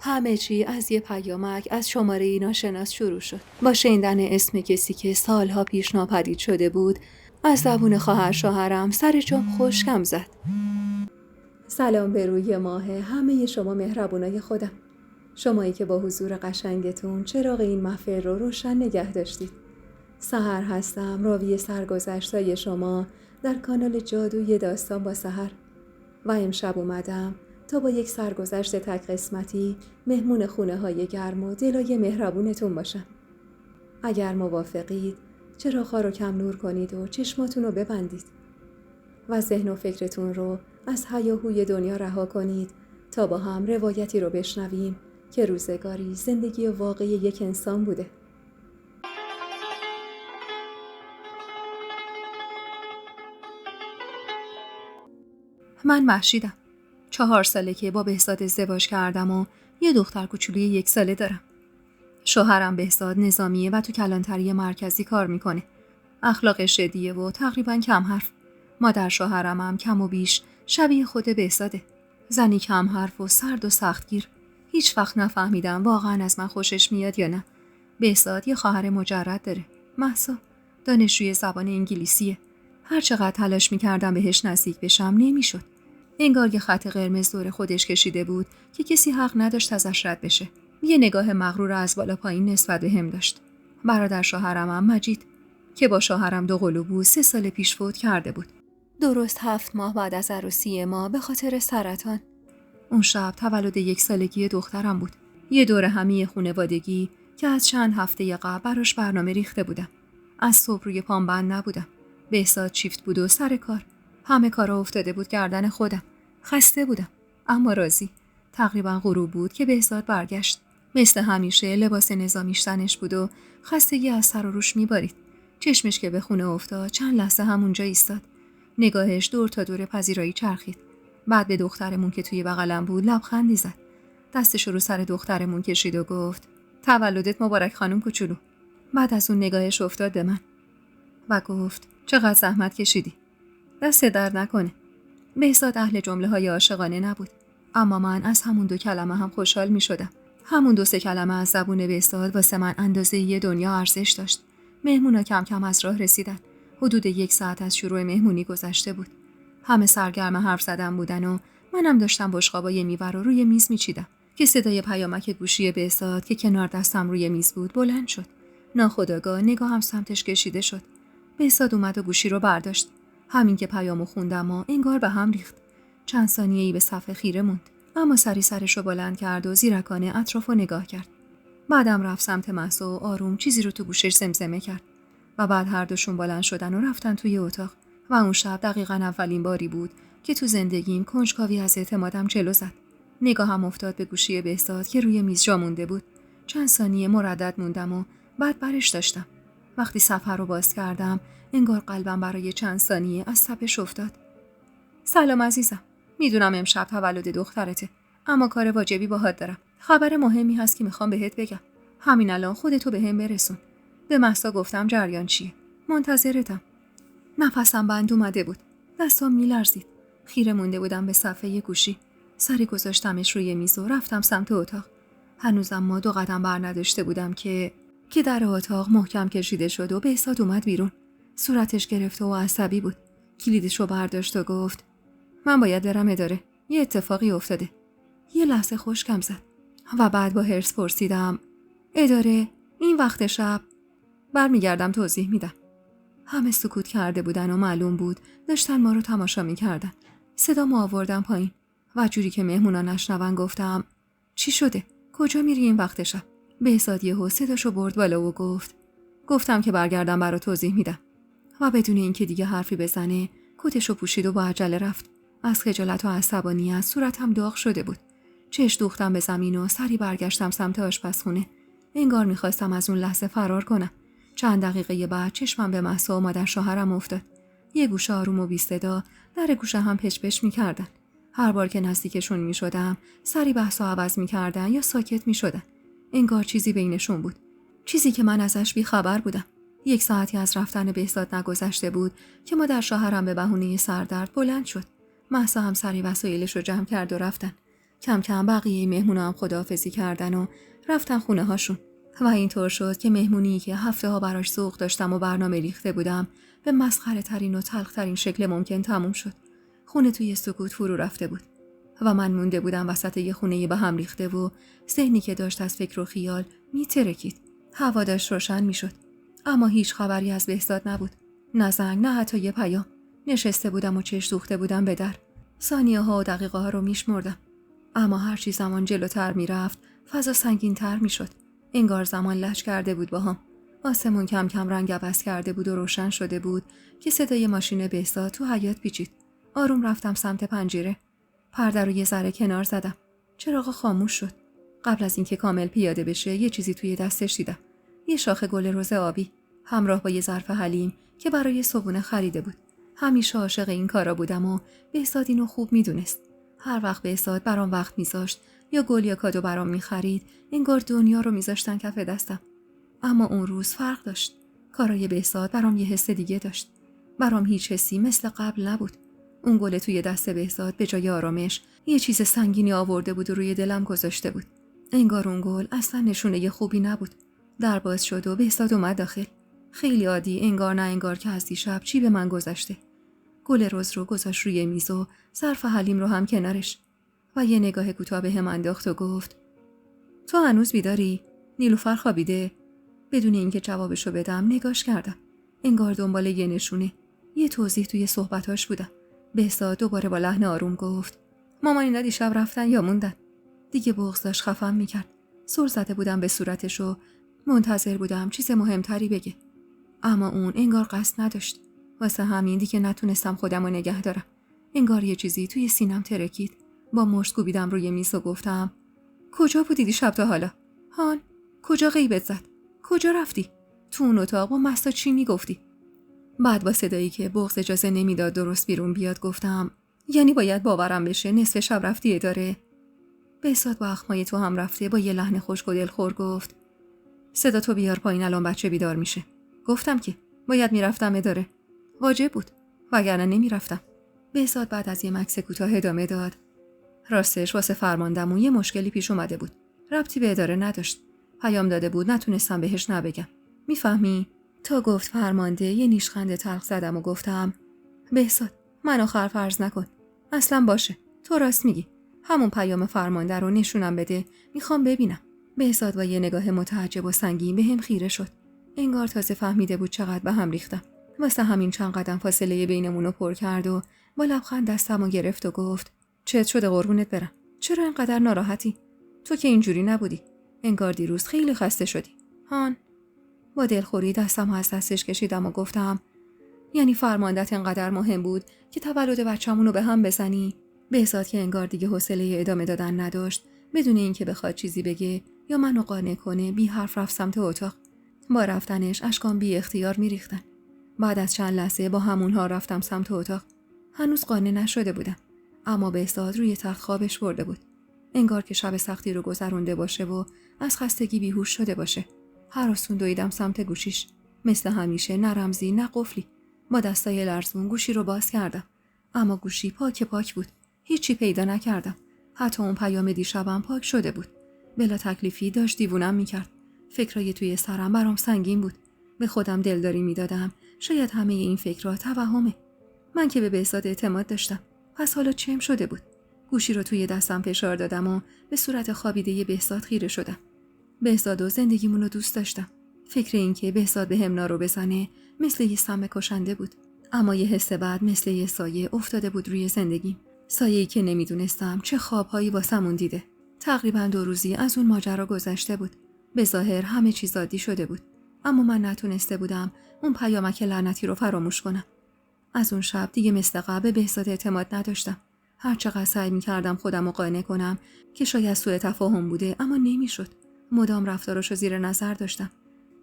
همه چی از یه پیامک از شماره ناشناس شروع شد. با شنیدن اسم کسی که سالها پیش ناپدید شده بود، از زبون خواهر شوهرم سر جام خشکم زد. سلام به روی ماه همه شما مهربونای خودم. شمایی که با حضور قشنگتون چراغ این محفل رو روشن نگه داشتید. سحر هستم، راوی سرگذشتای شما در کانال جادوی داستان با سحر. و امشب اومدم تا با یک سرگذشت تک قسمتی مهمون خونه های گرم و دلای مهربونتون باشم. اگر موافقید چراغ‌ها رو کم نور کنید و چشماتون رو ببندید و ذهن و فکرتون رو از هیاهوی دنیا رها کنید تا با هم روایتی رو بشنویم که روزگاری زندگی واقعی یک انسان بوده. من مهشیدم. 4 ساله که با بهزاد ازدواج کردم و یه دختر کوچولوی 1 ساله دارم. شوهرم بهزاد نظامیه و تو کلانتری مرکزی کار میکنه. اخلاقش شدیه و تقریباً کم حرف. مادر شوهرم هم کم و بیش شبیه خود بهزاده. زنی کم حرف و سرد و سختگیر. هیچ وقت نفهمیدم واقعاً از من خوشش میاد یا نه. بهزاد یه خواهر مجرد داره. مهسا. دانشجوی زبان انگلیسیه. هر چقدر تلاش میکردم بهش نزدیک بشم نمیشد. انگار یه خط قرمز دور خودش کشیده بود که کسی حق نداشت ازش رد بشه. یه نگاه مغرور از بالا پایین نسبت به هم داشت. برادر شوهرم هم مجید که با شوهرم 2 قلو بود 3 سال پیش فوت کرده بود. درست 7 ماه بعد از عروسی ما به خاطر سرطان. اون شب تولد 1 سالگی دخترم بود. یه دور همی خانوادگی که از چند هفته قبل براش برنامه ریخته بودم. از صبح روی پام بند نبودم. بهزاد شیفت بود و سر کار. همه کارا افتاده بود گردن خودم. خسته بودم اما راضی. تقریبا غروب بود که بهزاد برگشت. مثل همیشه لباس نظامیش تنش بود و خستگی از سر و روش میبارید. چشمش که به خونه افتاد چند لحظه همونجا ایستاد. نگاهش دور تا دور پذیرایی چرخید. بعد به دخترمون که توی بغلم بود لبخندی زد. دستش رو سر دخترمون کشید و گفت تولدت مبارک خانم کوچولو. بعد از اون نگاهش افتاد به من و گفت چقدر زحمت کشیدی. دست درد نکنه. بهزاد اهل جمله های عاشقانه نبود، اما من از همون 2 کلمه هم خوشحال می شدم. همون 2-3 کلمه از زبون بهزاد واسه من اندازه یه دنیا ارزش داشت. مهمونا کم کم از راه رسیدن. حدود 1 ساعت از شروع مهمونی گذشته بود. همه سرگرم حرف زدن بودن و منم داشتم بشقابای میوه رو روی میز میچیدم که صدای پیامک گوشی بهزاد که کنار دستم روی میز بود بلند شد. ناخودآگاه نگاهم سمتش کشیده شد. بهزاد اومد و گوشی رو برداشت. همین که پیامو خوندم و انگار به هم ریخت. چند ثانیه‌ای به صفحه خیره موند، اما سری سرش رو بلند کرد و زیرکانه اطرافو نگاه کرد. بعدم رفت سمت مهسا و آروم چیزی رو تو گوشش زمزمه کرد و بعد هر دوشون بلند شدن و رفتن توی اتاق. و اون شب دقیقاً اولین باری بود که تو زندگیم کنجکاوی از اعتمادم جلو زد. نگاهم افتاد به گوشی بهزاد که روی میز جا مونده بود. چند ثانیه مردد موندم و بعد برش داشتم. وقتی صفحه رو باز کردم انگار قلبم برای چند ثانیه از تپش افتاد. سلام عزیزم. میدونم امشب تولد دخترته، اما کار واجبی باهات دارم. خبر مهمی هست که میخوام بهت بگم. همین الان خودتو بهم برسون. به مهسا گفتم جریان چیه. منتظرتم. نفسم بند اومده بود. دستام میلرزید. خیره مونده بودم به صفحه گوشی. سری گذاشتمش روی میز و رفتم سمت اتاق. هنوزم ما 2 قدم بر نداشته بودم که در اتاق محکم کشیده شد و بهزاد اومد بیرون. صورتش گرفته و عصبی بود. کلیدش رو برداشت و گفت من باید برم اداره. یه اتفاقی افتاده. یه لحظه خشکم زد و بعد با حرص پرسیدم اداره؟ این وقت شب؟ برمیگردم توضیح میدم. همه سکوت کرده بودن و معلوم بود داشتن ما رو تماشا میکردن. صدامو آوردم پایین و جوری که مهمونا نشنون گفتم چی شده؟ کجا میری این وقت شب؟ بهزاد یهو صداشو برد بالا و گفتم که برگردم برات توضیح میدم. و بدون اینکه دیگه حرفی بزنه کتشو پوشید و با عجله رفت. از خجالت و عصبانیت صورتم داغ شده بود. چش دوختم به زمین و سری برگشتم سمت آشپزخونه. انگار میخواستم از اون لحظه فرار کنم. چند دقیقه بعد چشمم به مهسا و مادر شوهرم افتاد. یه گوشه آروم و بی صدا در گوشه هم پچ پچ میکردن. هر بار که نزدیکشون میشدم سری بحثو عوض میکردن یا ساکت میشدن. انگار چیزی بینشون بود. چیزی که من ازش بی خبر بودم. 1 ساعتی از رفتن بهزاد نگذشته بود که مادر شوهرم به بهونه سردرد بلند شد. مهسا هم سری وسایلش رو جمع کرد و رفتن. کم کم بقیه مهمونا هم خداحافظی کردن و رفتن خونه هاشون و اینطور شد که مهمونی که هفته ها براش ذوق داشتم و برنامه ریخته بودم به مسخره ترین و تلخ ترین شکل ممکن تموم شد. خونه توی سکوت فرو رفته بود و من مونده بودم وسط یه خونه به هم ریخته و ذهنی که داشت از فکر و خیال میترکید. هوا داشت روشن میشد اما هیچ خبری از بهزاد نبود. نه زنگ، نه حتی یه پیام. نشسته بودم و چشم دوخته بودم به در. ثانیه ها و دقیقه ها رو میشمردم. اما هرچی زمان جلوتر میرفت فضا سنگین تر میشد. انگار زمان لج کرده بود باهام. آسمون کم کم رنگ عوض کرده بود و روشن شده بود که صدای ماشین بهزاد تو حیاط پیچید. آروم رفتم سمت پنجره. پرده رو یه ذره کنار زدم. چراغ خاموش شد. قبل از اینکه کامل پیاده بشه یه چیزی توی دستش دیدم. یه شاخه گل رز آبی همراه با یه ظرف حلیم که برای صبحونه خریده بود. همیشه عاشق این کارا بودم و بهزاد اینو خوب میدونست. هر وقت بهزاد برام وقت میذاشت یا گل یا کادو برام میخرید انگار دنیا رو میذاشتن کف دستم. اما اون روز فرق داشت. کارای بهزاد برام یه حس دیگه داشت. برام هیچ حسی مثل قبل نبود. اون گل توی دست بهزاد به جای آرامش یه چیز سنگینی آورده بود و روی دلم گذاشته بود. انگار اون گل اصلا نشونه خوبی نبود. در باز شد و بهزاد اومد داخل. خیلی عادی، انگار نه انگار که از دیشب چی به من گذشته. گل رز رو گذاشت روی میز و ظرف حلیم رو هم کنارش و یه نگاه کوتاه بهم انداخت و گفت تو هنوز بیداری؟ نیلوفر خوابیده؟ بدون اینکه جوابشو بدم نگاش کردم. انگار دنبال یه نشونه، یه توضیح توی صحبتاش بودم. بهزاد دوباره با لحن آروم گفت مامانینا دیشب رفتن یا موندن؟ دیگه بغض داشت خفم میکرد. سر زده بودم به صورتش و منتظر بودم چیز مهمتری بگه. اما اون انگار قصد نداشت. واسه همین دیگه نتونستم خودم رو نگه دارم. انگار یه چیزی توی سینم ترکید. با مشت کوبیدم روی میز و گفتم کجا بودی دیشب تا حالا؟ هان؟ کجا غیبت زد؟ کجا رفتی؟ تو اون اتاق با مستا چی میگفتی؟ بعد با صدایی که بغض اجازه نمیداد درست بیرون بیاد گفتم یعنی باید باورم بشه نصف شب رفتی اداره؟ بهزاد با اخمای تو هم رفته با یه لحن خشک و دلخور گفت صدا تو بیار پایین الان بچه بیدار میشه. گفتم که باید میرفتم اداره. واجب بود وگرنه نمیرفتم. بهزاد بعد از یه مکث کوتاه ادامه داد راستش واسه فرماندمون یه مشکلی پیش اومده بود. ربطی به اداره نداشت. پیام داده بود نتونستم بهش نبگم. میفهمی؟ تا گفت فرمانده یه نیشخند تلخ زدم و گفتم بهزاد من آخر فرض نکن. اصلا باشه تو راست میگی. همون پیام فرمانده رو نشونم بده. میخوام ببینم. بهزاد با یه نگاه متعجب و سنگین به هم خیره شد. انگار تازه فهمیده بود چقدر به هم ریختم. واسه همین چند قدم فاصله بینمون رو پر کرد و با لبخند دستمو گرفت و گفت چت شده قربونت برم؟ چرا اینقدر ناراحتی؟ تو که اینجوری نبودی. انگار دیروز خیلی خسته شدی. هان؟ با دلخوری دستمو از دستش کشیدم و گفتم یعنی فرماندت اینقدر مهم بود که تولد بچه‌مون رو به هم بزنی؟ بهزاد که انگار دیگه حوصله ادامه دادن نداشت بدون اینکه بخواد چیزی بگه یا منو قانع کنه بی حرف رفت سمت اتاق. با رفتنش اشکام بی اختیار میریختن. بعد از چند لحظه با همونها رفتم سمت اتاق. هنوز قانع نشده بودم اما بهزاد روی تخت خوابش برده بود. انگار که شب سختی رو گذرونده باشه و از خستگی بیهوش شده باشه. هراسون دویدم سمت گوشیش. مثل همیشه نه رمزی نه قفلی. با دستای لرزون گوشی رو باز کردم اما گوشی پاک بود. هیچی پیدا نکردم. حتی اون پیام دیشبم پاک شده بود. بلا تکلیفی داشت دیوونم میکرد. فکرای توی سرم برام سنگین بود. به خودم دلداری میدادم شاید همه این فکرها توهمه. من که به بهزاد اعتماد داشتم. پس حالا چم شده بود. گوشی رو توی دستم فشار دادم و به صورت خوابیده بهزاد خیره شدم. بهزاد و زندگیمون رو دوست داشتم. فکر این که بهزاد به هم نارو بزنه مثل یه سم کشنده بود. اما یه حس بعد مثل یه سایه افتاده بود روی زندگیم. سایه‌ای که نمیدونستم چه خوابهایی واسمون دیده. تقریباً 2 روزی از اون ماجرا گذشته بود. به ظاهر همه چیز عادی شده بود. اما من نتونسته بودم اون پیامک لعنتی رو فراموش کنم. از اون شب دیگه مثل قبل به بهزاد اعتماد نداشتم. هر چقدر سعی می‌کردم خودم رو قانع کنم که شاید سوء تفاهم بوده اما نمی‌شد. مدام رفتاراشو زیر نظر داشتم.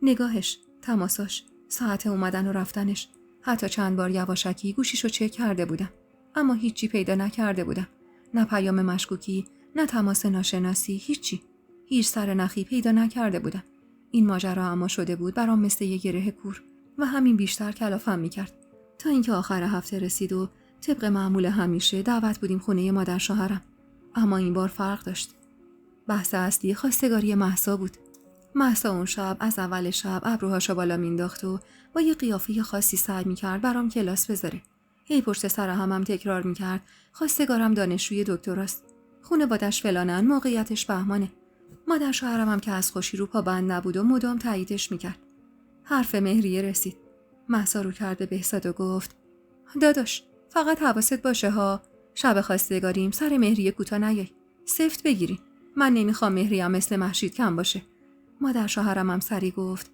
نگاهش، تماساش، ساعت اومدن و رفتنش. حتی چند بار یواشکی گوشیشو چک کرده بودم. اما هیچی پیدا نکرده بودم. نه پیام مشکوکی، نه تماس ناشناسی، هیچی. هیچ سر نخی پیدا نکرده بودم. این ماجرا اما شده بود برام مثل یه گره کور و همین بیشتر کلافم میکرد. تا اینکه آخر هفته رسید و طبق معمول همیشه دعوت بودیم خونه مادر شوهرم. اما این بار فرق داشت. بحث اصلی خواستگاری مهسا بود. مهسا اون شب از اول شب ابروهاشو بالا مینداخت و با یه قیافه خاصی سعی میکرد برام کلاس بذاره. هی پشت سر هم تکرار میکرد خواستگارم دانشجوی دکتراست. خانواده‌اش فلانن، موقعیتش بهمانه. مادر شوهرم هم که از خوشی رو پا بند نبود و مدام تاییدش میکرد. حرف مهریه رسید. مهسا رو کرد به بهزاد و گفت داداش فقط حواست باشه ها، شب خواستگاریم سر مهریه کوتا نیای، سفت بگیری. من نمیخوام مهریم مثل مهشید کم باشه. مادر شوهرم هم سری گفت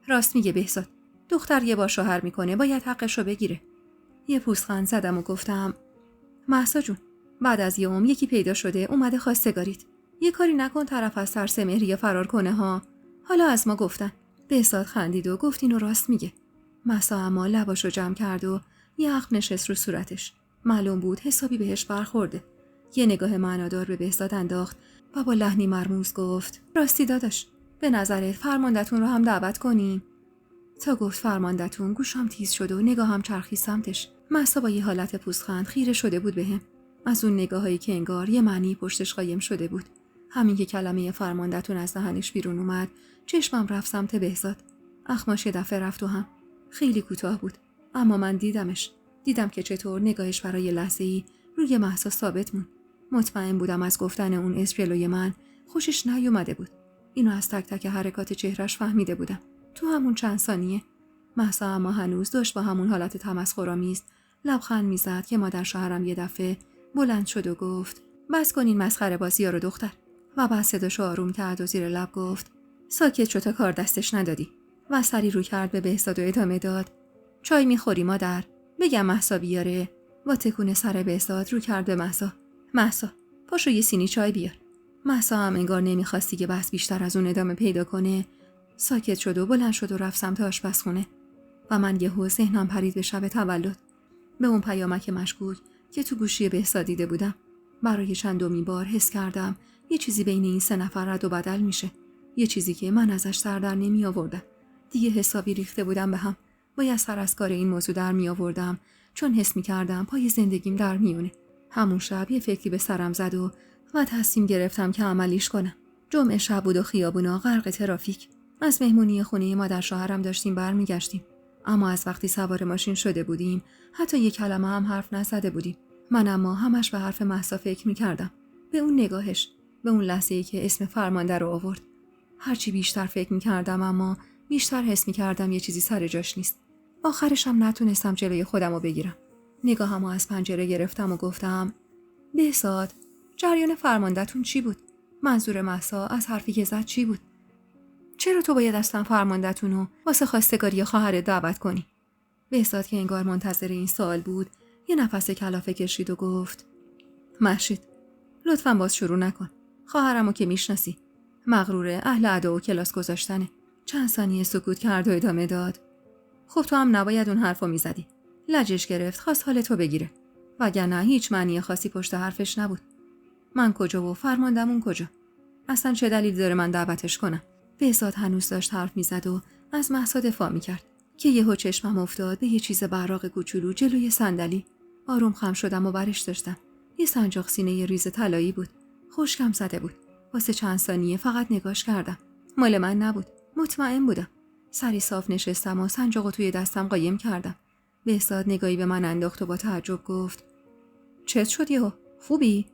راست میگه بهزاد، دختر یه بار شوهر میکنه باید حقشو بگیره. یه پوزخند زدم و گفتم مهسا جون، بعد از یه یکی پیدا شده اومده خواستگاریت، یه کاری نکن طرف از ترس مهریه فرار کنه ها. حالا از ما گفتن. بهزاد خندید و گفت اینو راست میگه. مهسا اما لباشو جمع کرد و یه عقل نشست رو صورتش. معلوم بود حسابی بهش برخورده. یه نگاه معنادار به بهزاد انداخت و با لحنی مرموز گفت راستی داداش، به نظرت فرماندتون رو هم دعوت کنیم؟ تا گفت فرماندتون گوشم تیز شد و نگاهم چرخید سمتش. مهسا با یه حالت پوزخند خیره شده بود بهم. از اون نگاهایی که انگار یه معنی پشتش قایم شده بود. همین که کلمه فرماندتون از دهنش بیرون اومد، چشمم رفت سمت بهزاد. اخماش یه دفعه رفت و هم خیلی کوتاه بود، اما من دیدم که چطور نگاهش برای لحظه‌ای روی مهسا ثابت موند. مطمئن بودم از گفتن اون اسم جلوی من خوشش نیومده بود. اینو از تک تک حرکات چهرش فهمیده بودم. تو همون چند ثانیه مهسا اما هنوز داشت با همون حالت تمسخرآمیز لبخند میزد که مادر شوهرم یه دفعه بلند شد و گفت بس کن این مسخره بازی‌ها رو دختر. و بعد صداشو آروم کرد و زیر لب گفت ساکت شو تا کار دستش ندادی. و سری رو کرد به بهزاد و ادامه داد چای میخوری مادر؟ بگم مهسا بیاره. با تکون سر بهزاد رو کرد به مهسا پاشو یه سینی چای بیار. مهسا هم انگار نمیخواستی که بحث بیشتر از اون ادامه پیدا کنه، ساکت شد و بلند شد و رفت سمت آشپزخونه. و من یهو ذهنم پرید به شب تولد، به اون پیامک مشکوک که تو گوشی بهزاد دیده بودم. برای چندمین بار حس کردم یه چیزی بین این سه نفر رد و بدل میشه، یه چیزی که من ازش سر در نمی آوردم. دیگه حسابی ریخته بودم به هم. باید سر از کار این موضوع در می آوردم، چون حس می کردم پای زندگیم در میونه. همون شب یه فکری به سرم زد و تصمیم گرفتم که عملیش کنم. جمعه شب بود و خیابونا غرق ترافیک. از مهمونی خونه مادر شوهرم داشتیم برمیگشتیم، اما از وقتی سوار ماشین شده بودیم حتی یک کلمه هم حرف نزده بودیم. من اما همش به حرف مهسا فکر می‌کردم، به اون نگاهش، به اون لحظه‌ای که اسم فرمانده رو آورد. هرچی بیشتر فکر می‌کردم اما بیشتر حس می‌کردم یه چیزی سر جاش نیست. آخرش هم نتونستم جلوی خودم رو بگیرم. نگاهمو از پنجره گرفتم و گفتم بهزاد، جریان فرمانده‌تون چی بود؟ منظور مهسا از حرفی که زد چی بود؟ چرا تو باید اصلا فرمانده‌تون رو واسه خواستگاری خواهرت دعوت کنی؟ بهزاد که انگار منتظر این سوال بود یه نفس کلافه کشید و گفت مهشید، لطفاً باز شروع نکن. خواهرمو که میشناسی، مغروره، اهل ادا و کلاس گذاشتنه. چند ثانیه سکوت کرد و ادامه داد خب تو هم نباید اون حرفو میزدی. لجش گرفت، خواست حال تو بگیره، وگرنه هیچ معنی خاصی پشت حرفش نبود. من کجا و فرماندمون کجا؟ اصلا چه دلیل داره من دعوتش کنم؟ بهزاد هنوز داشت حرف میزد و از مهسا دفاع میکرد که یهو چشمم افتاد به یه چیز براق کوچولو جلوی صندلی. آروم خم شدم و برش داشتم. یه سنجاق سینه ریز طلایی بود. خشکم زده بود. واسه چند ثانیه فقط نگاش کردم. مال من نبود. مطمئن بودم. سری صاف نشستم و سنجاقو توی دستم قایم کردم. بهزاد نگاهی به من انداخت و با تعجب گفت چت شد یهو؟ خوبی؟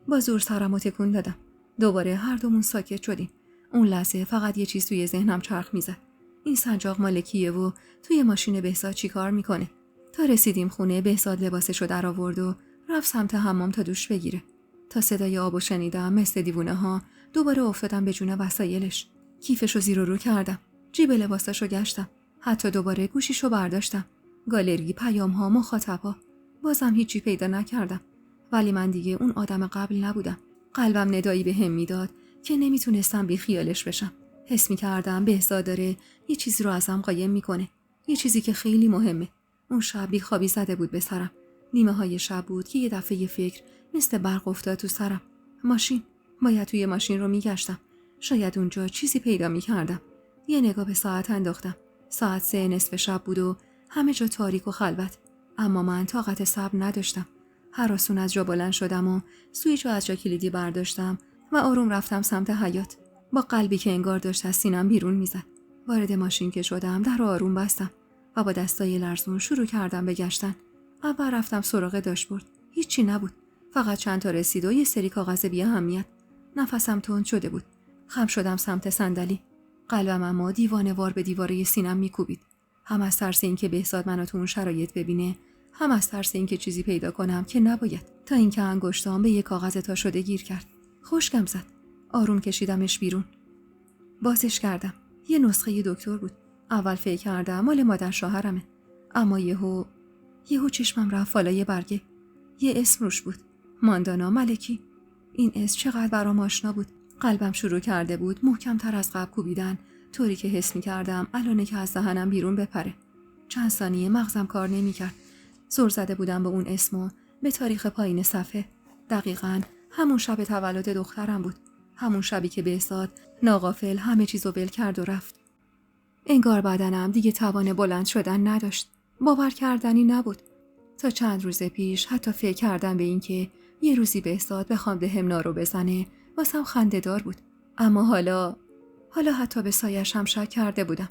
با زور سرمو تکون دادم. دوباره هر دومون ساکت شدیم. اون لحظه فقط یه چیز توی ذهنم چرخ میزد. این سنجاق مال کیه و توی ماشین بهزاد چی کار میکنه؟ تا رسیدیم خونه بهزاد لباسشو در آورد و رفت سمت حمام تا دوش بگیره. تا صدای آبو شنیدم مثل دیوونه ها دوباره افتادم به جون وسایلش. کیفشو زیر و رو کردم. جیب لباساشو گشتم. حتی دوباره گوشیشو برداشتم. گالری، پیام‌ها، مخاطب‌ها. بازم هیچی پیدا نکردم. ولی من دیگه اون آدم قبل نبودم. قلبم ندایی به هم میداد که نمیتونستم بی خیالش بشم. حس می‌کردم بهزاد داره یه چیزی رو ازم قایم میکنه. یه چیزی که خیلی مهمه. اون شب بیخوابی زده بود به سرم. نیمه های شب بود که یه دفعه یه فکر مثل برق افتاد تو سرم. ماشین. باید توی ماشین رو میگشتم. شاید اونجا چیزی پیدا میکردم. یه نگاه به ساعت انداختم. ساعت 3 نصف شب بود و همه جا تاریک و خلوت. اما من طاقت صبر نداشتم. هراسون از جا بلند شدم و سویچ رو از جا کلیدی برداشتم و آروم رفتم سمت حیاط. با قلبی که انگار داشت از سینم بیرون میزد. وارد ماشین که شدم در رو آروم بستم و با دستای لرزون شروع کردم به گشتن. اول رفتم سراغ داشبورد. هیچی نبود. فقط چند تا رسید و یه سری کاغذ بی اهمیت. نفسم تند شده بود. خم شدم سمت صندلی. قلبم اما دیوانه‌وار به دیواره سینم میکوبید. هم از ترس اینکه بهزاد منو تو اون شرایط ببینه، هم از ترس اینکه چیزی پیدا کنم که نباید. تا اینکه انگشتام به یه کاغذ تا شده گیر کرد. خشکم زد. آروم کشیدمش بیرون. بازش کردم. یه نسخه دکتر بود. اول فکر کردم مال مادر شوهرمه. اما یهو چشمم رفت بالای برگه. یه اسم روش بود. ماندانا ملکی. این اسم چقدر برام آشنا بود. قلبم شروع کرده بود محکم‌تر از قبل کوبیدن، طوری که حس می‌کردم الانه که از دهنم بیرون بپره. چند ثانیه مغزم کار نمی‌کرد. زل زده بودم به اون اسم و به تاریخ پایین صفحه. دقیقاً همون شب تولد دخترم بود. همون شبی که بهزاد ناغافل همه چیزو ول کرد و رفت. انگار بدنم دیگه توان بلند شدن نداشت. باور کردنی نبود. تا چند روز پیش حتی فکر کردم به این که یه روزی بهزاد بخوام دهم نارو بزنه واسم خنده‌دار بود. اما حالا حتی به سایش هم شک کرده بودم.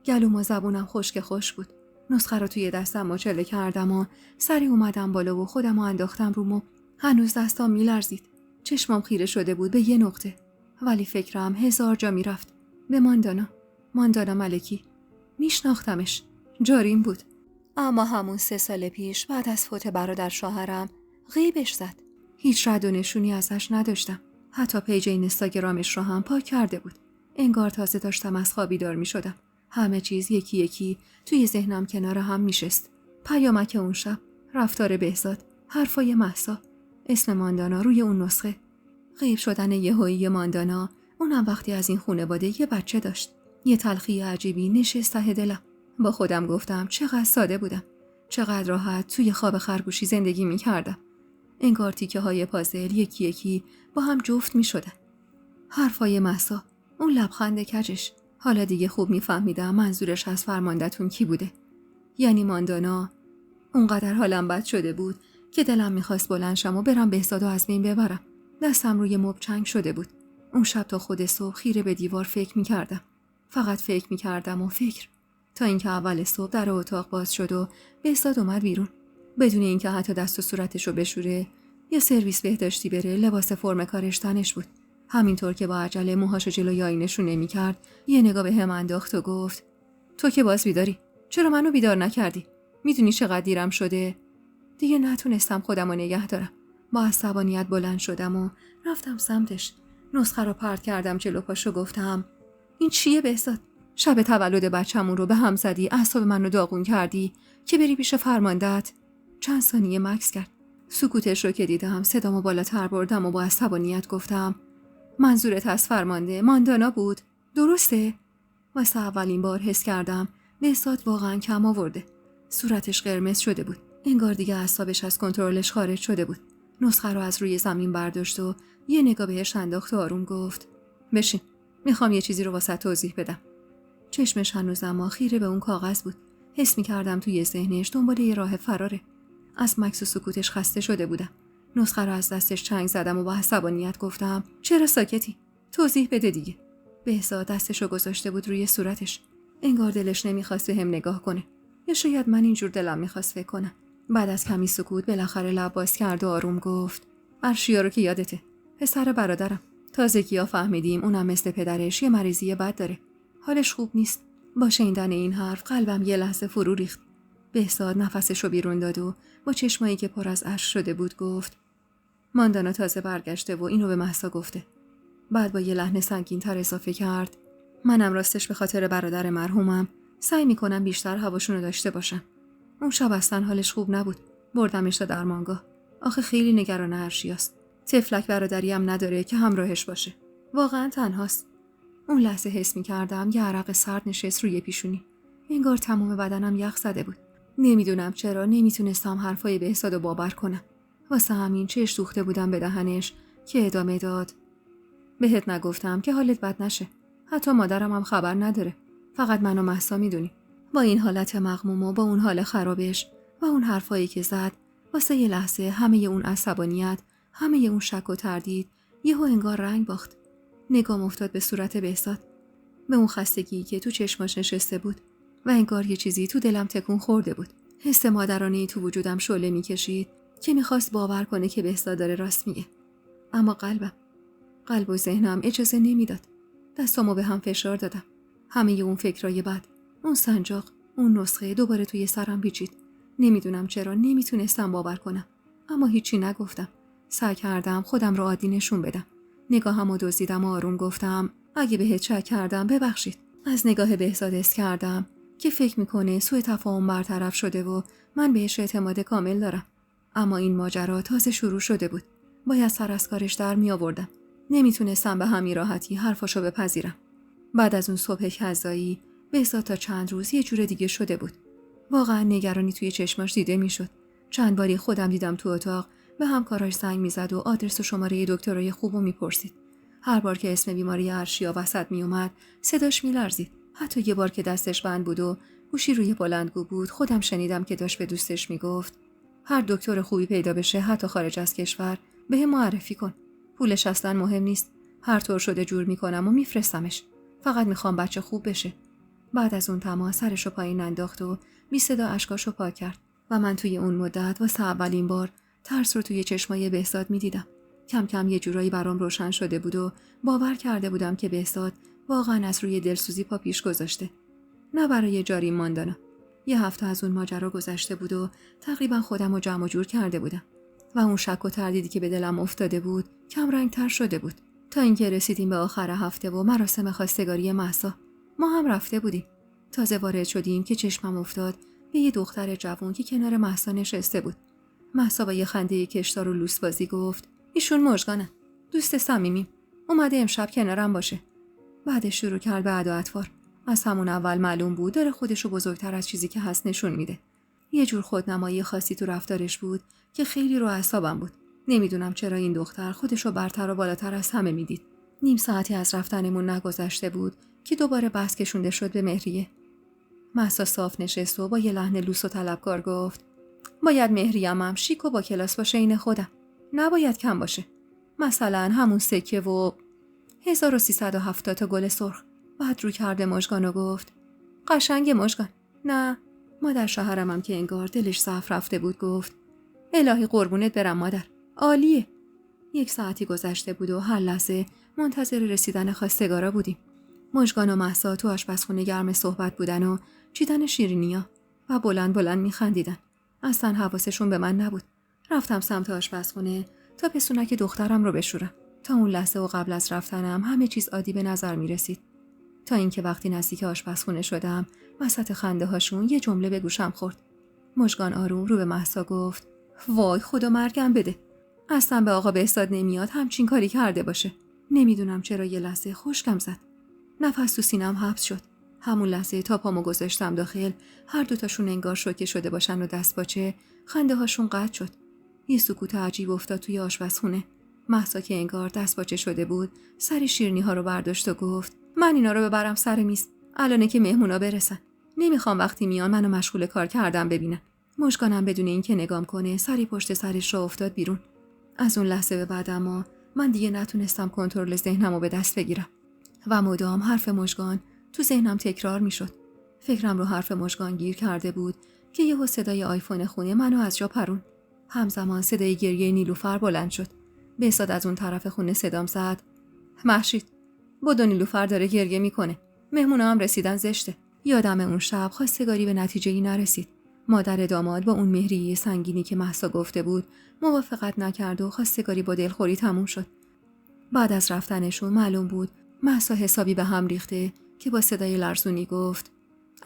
گلوم و زبونم خشک بود. نسخه رو توی دستم مچاله کردم و سری اومدم بالا و خودم رو انداختم رو مبل. هنوز دستام میلرزید. چشمام خیره شده بود به یه نقطه. ولی فکرم هزار جا میرفت. به ماندانا ملکی. میشناختمش. جاریم بود. اما همون 3 سال پیش بعد از فوت برادر شوهرم غیبش زد. هیچ رد و نشونی ازش نداشتم. حتی پیج اینستاگرامش رو هم پاک کرده بود. انگار تازه داشتم از خوابی بیدار می‌شدم. همه چیز یکی یکی توی ذهنم کنار هم میشست. پیامک اون شب، رفتار بهزاد، حرفای مهسا، اسم ماندانا روی اون نسخه. غیب شدن یهویی ماندانا، اونم وقتی از این خانواده یه بچه داشت. یه تلخی عجیبی نشست ته دلم. با خودم گفتم چقدر ساده بودم. چقدر راحت توی خواب خرگوشی زندگی می‌کردم. انگار تیکه های پازل یکی یکی با هم جفت می شدن. حرفای مهسا، اون لبخند کجش. حالا دیگه خوب میفهمیدم منظورش از فرمانده‌تون کی بوده. یعنی ماندانا. اونقدر حالم بد شده بود که دلم میخواست بلند شم و برم بهزادو از بین ببرم. دستم روی مبل چنگ شده بود. اون شب تا خود صبح خیره به دیوار فکر میکردم. فقط فکر میکردم و فکر. تا اینکه اول صبح در اتاق باز شد و بهزاد اومد بیرون. بدون اینکه حتی دست و صورتشو بشوره یا سرویس بهداشتی بره، لباس فرم کارش تنش بود. همینطور که با عجله موهاشو جلوی آینه‌شو نمی‌کرد، یه نگاه بهم انداخت و گفت: تو که باز بیداری، چرا منو بیدار نکردی؟ میدونی چقدر دیرم شده؟ دیگه نتونستم خودمو نگه دارم. با عصبانیت بلند شدم و رفتم سمتش. نسخه رو پرت کردم جلو پاشو، گفتم: این چیه بهزاد؟ شب تولد بچه‌مون رو به هم زدی، اعصاب منو داغون کردی که بری پیش فرمانده‌ات. چند ثانیه مکث کرد. سکوتش رو که دیدم صدامو بالاتر بردم و با عصبانیت گفتم: منظورت از فرمانده ماندانا بود، درسته؟ واسه اولین بار حس کردم بهزاد واقعا کم آورده. صورتش قرمز شده بود. انگار دیگه اعصابش از کنترلش خارج شده بود. نسخه رو از روی زمین برداشت و یه نگاه بهش انداخت و آروم گفت: بشین، میخوام یه چیزی رو واسه توضیح بدم. چشمش هنوز اما خیره به اون کاغذ بود. حس می‌کردم توی ذهنش دنبال یه راه فراره. از مکث و سکوتش خسته شده بودم. نسخه رو از دستش چنگ زدم و با عصبانیت گفتم: چرا ساکتی؟ توضیح بده دیگه. بهزاد دستشو گذاشته بود روی صورتش. انگار دلش نمیخواست بهم نگاه کنه. یا شاید من اینجور دلم میخواست فکر کنم. بعد از کمی سکوت بالاخره لب باز کرد و آروم گفت: ارشیا رو که یادته، پسر برادرم. تازگی‌ها فهمیدیم اونم مثل پدرش یه مریضی بد داره. حالش خوب نیست. با شنیدن این حرف قلبم یه لحظه فرو ریخت. بهزاد نفسشو بیرون داد و با چشمایی که پر از اشک شده بود گفت: ماندانا تازه برگشته و اینو به مهسا گفته. بعد با یه لحن سنگین‌تر اضافه کرد: منم راستش به خاطر برادر مرحومم سعی میکنم بیشتر هواشونو داشته باشم. اون شب اصلا حالش خوب نبود. بردمش تا درمانگاه. آخه خیلی نگران ارشیاست. طفلک برادری هم نداره که همراهش باشه. واقعا تنهاست. اون لحظه حس می‌کردم یه عرق سرد نشست روی پیشونی. انگار تمام بدنم یخ زده بود. نمیدونم چرا نمیتونستم حرفای بهزادو باور کنم. واسه همین چش دوخته بودم به دهنش که ادامه داد: بهت نگفتم که حالت بد نشه. حتی مادرم هم خبر نداره. فقط من و مهسا میدونیم. با این حالت مغموم و با اون حال خرابش و اون حرفایی که زد، واسه یه لحظه همه اون عصبانیت، همه اون شک و تردید یهو انگار رنگ باخت. نگام افتاد به صورت بهزاد، به اون خستگی که تو چشماش نشسته بود و انگار یه چیزی تو دلم تکون خورده بود. حس مادرانه‌ای تو وجودم شعله می‌کشید که می‌خواست باور کنه که بهزاد داره راست میگه. اما قلب و ذهنم اجازه نمیداد. دستامو به هم فشار دادم. همه اون فکرای بد، اون سنجاق، اون نسخه دوباره توی سرم پیچید. نمیدونم چرا نمیتونستم باور کنم. اما هیچی نگفتم. سعی کردم خودم رو عادی نشون بدم. نگاهمو دزدیدم و آروم گفتم اگه بهت شک کردم ببخشید. از نگاه بهزاد حس کردم که فکر میکنه سوء تفاهم برطرف شده و من بهش اعتماد کامل دارم. اما این ماجرا تازه شروع شده بود. باید سر از کارش در می آوردم. نمیتونستم به همین راحتی حرفاشو بپذیرم. بعد از اون صبح کذایی بهزاد تا چند روز یه جور دیگه شده بود. واقعا نگرانی توی چشماش دیده میشد. چند باری خودم دیدم تو اتاق به همکاراش زنگ میزد و آدرس و شماره دکترای خوبو میپرسید. هر بار که اسم بیماری ارشیا وسط میومد صداش میلرزید. حتی یه بار که دستش بند بود و گوشی روی بلندگو بود خودم شنیدم که داشت به دوستش میگفت هر دکتر خوبی پیدا بشه حتی خارج از کشور بهم معرفی کن. پولش اصلا مهم نیست. هر طور شده جور میکنم و میفرستمش. فقط میخوام بچه خوب بشه. بعد از اون تماس سرشو پایین انداخت و بی صدا اشکاشو پاک کرد و من توی اون مدت واسه اولین بار ترس رو توی چشمای بهزاد میدیدم. کم کم یه جورایی برام روشن شده بود و باور کرده بودم که بهزاد واقعا از روی دلسوزی پا پیش گذاشته. نه برای جاری ماندن. یه هفته از اون ماجرا گذشته بود و تقریبا خودم رو جمع جور کرده بودم و اون شک و تردیدی که به دلم افتاده بود کم رنگ تر شده بود تا اینکه رسیدیم به آخر هفته و مراسم خواستگاری مهسا. ما هم رفته بودیم. تازه وارد شدیم که چشمم افتاد به یه دختر جوان که کنار مهسا نشسته بود. مهسا با یه خنده کشدار و لوسبازی گفت ایشون مژگانه. دوست صمیمیم. اومده امشب کنارم باشه. بعدش شروع کرد به ادا اطوار. از همون اول معلوم بود داره خودشو بزرگتر از چیزی که هست نشون میده. یه جور خودنمایی خاصی تو رفتارش بود که خیلی رو اعصابم بود. نمیدونم چرا این دختر خودشو برتر و بالاتر از همه میدید. نیم ساعتی از رفتنمون نگذشته بود که دوباره بحث کشونده شد به مهریه. مهسا صاف نشست و با یه لحن لوس و طلبکار گفت باید مهریم هم شیک و با کلاس باشه این خودم. نباید کم باشه. مثلا همون سکه و 1370 تا گل سرخ. بعد رو کرده مژگان و گفت قشنگ مژگان. نه. مادر شوهرم هم که انگار دلش ضعف رفته بود گفت الهی قربونت برم مادر. عالیه. 1 ساعتی گذشته بود و هر لحظه منتظر رسیدن خواستگارا بودیم. مژگان و مهسا تو آشپزخونه گرم صحبت بودن و چیدن شیرینیا و بلند بلند میخندیدن. اصلا حواسشون به من نبود. رفتم سمت آشپزخونه تا پسونک دخترم رو بشورم. تا اون لحظه و قبل از رفتنم همه چیز عادی به نظر می رسید. تا اینکه وقتی نزدیک آشپزخونه شدم وسط خنده هاشون یه جمله به گوشم خورد. مژگان آروم رو به مهسا گفت وای خدا مرگم بده. اصلا به آقا بهزاد نمیاد همچین کاری کرده باشه. نمیدونم چرا یه لحظه خشکم زد. نفس تو سینم حبس شد. همون لحظه تا پامو گذاشتم داخل هر دوتاشون انگار شوکه شده باشن و دست باچه خنده هاشون قطع شد. یه سکوت عجیب افتاد توی آشپزخونه. مهسا که انگار دست باچه شده بود سر شیرینی ها رو برداشت و گفت من اینا رو ببرم سر میز. الانه که مهمونا برسن. نمیخوام وقتی میان منو مشغول کار کردم ببینن. مژگانم بدون اینکه نگام کنه سری پشت سرش را افتاد بیرون. از اون لحظه به بعد اما من دیگه نتونستم کنترل ذهنمو به دست بگیرم و مدام حرف مژگان تو ذهنم تکرار میشد. فکرم رو حرف مژگان گیر کرده بود که یهو صدای آیفون خونه منو از جا پرون. همزمان صدای گریه نیلوفر بلند شد. بهزاد از اون طرف خونه صدام زد مهشید بدو نیلوفر داره گریه میکنه. مهمونا هم رسیدن زشته. یادم اون شب خواستگاری به نتیجه‌ای نرسید. مادر داماد با اون مهریه سنگینی که مهسا گفته بود موافقت نکرد و خواستگاری با دلخوری تموم شد. بعد از رفتنشون معلوم بود مهسا حسابی به هم ریخته که با صدای لرزونی گفت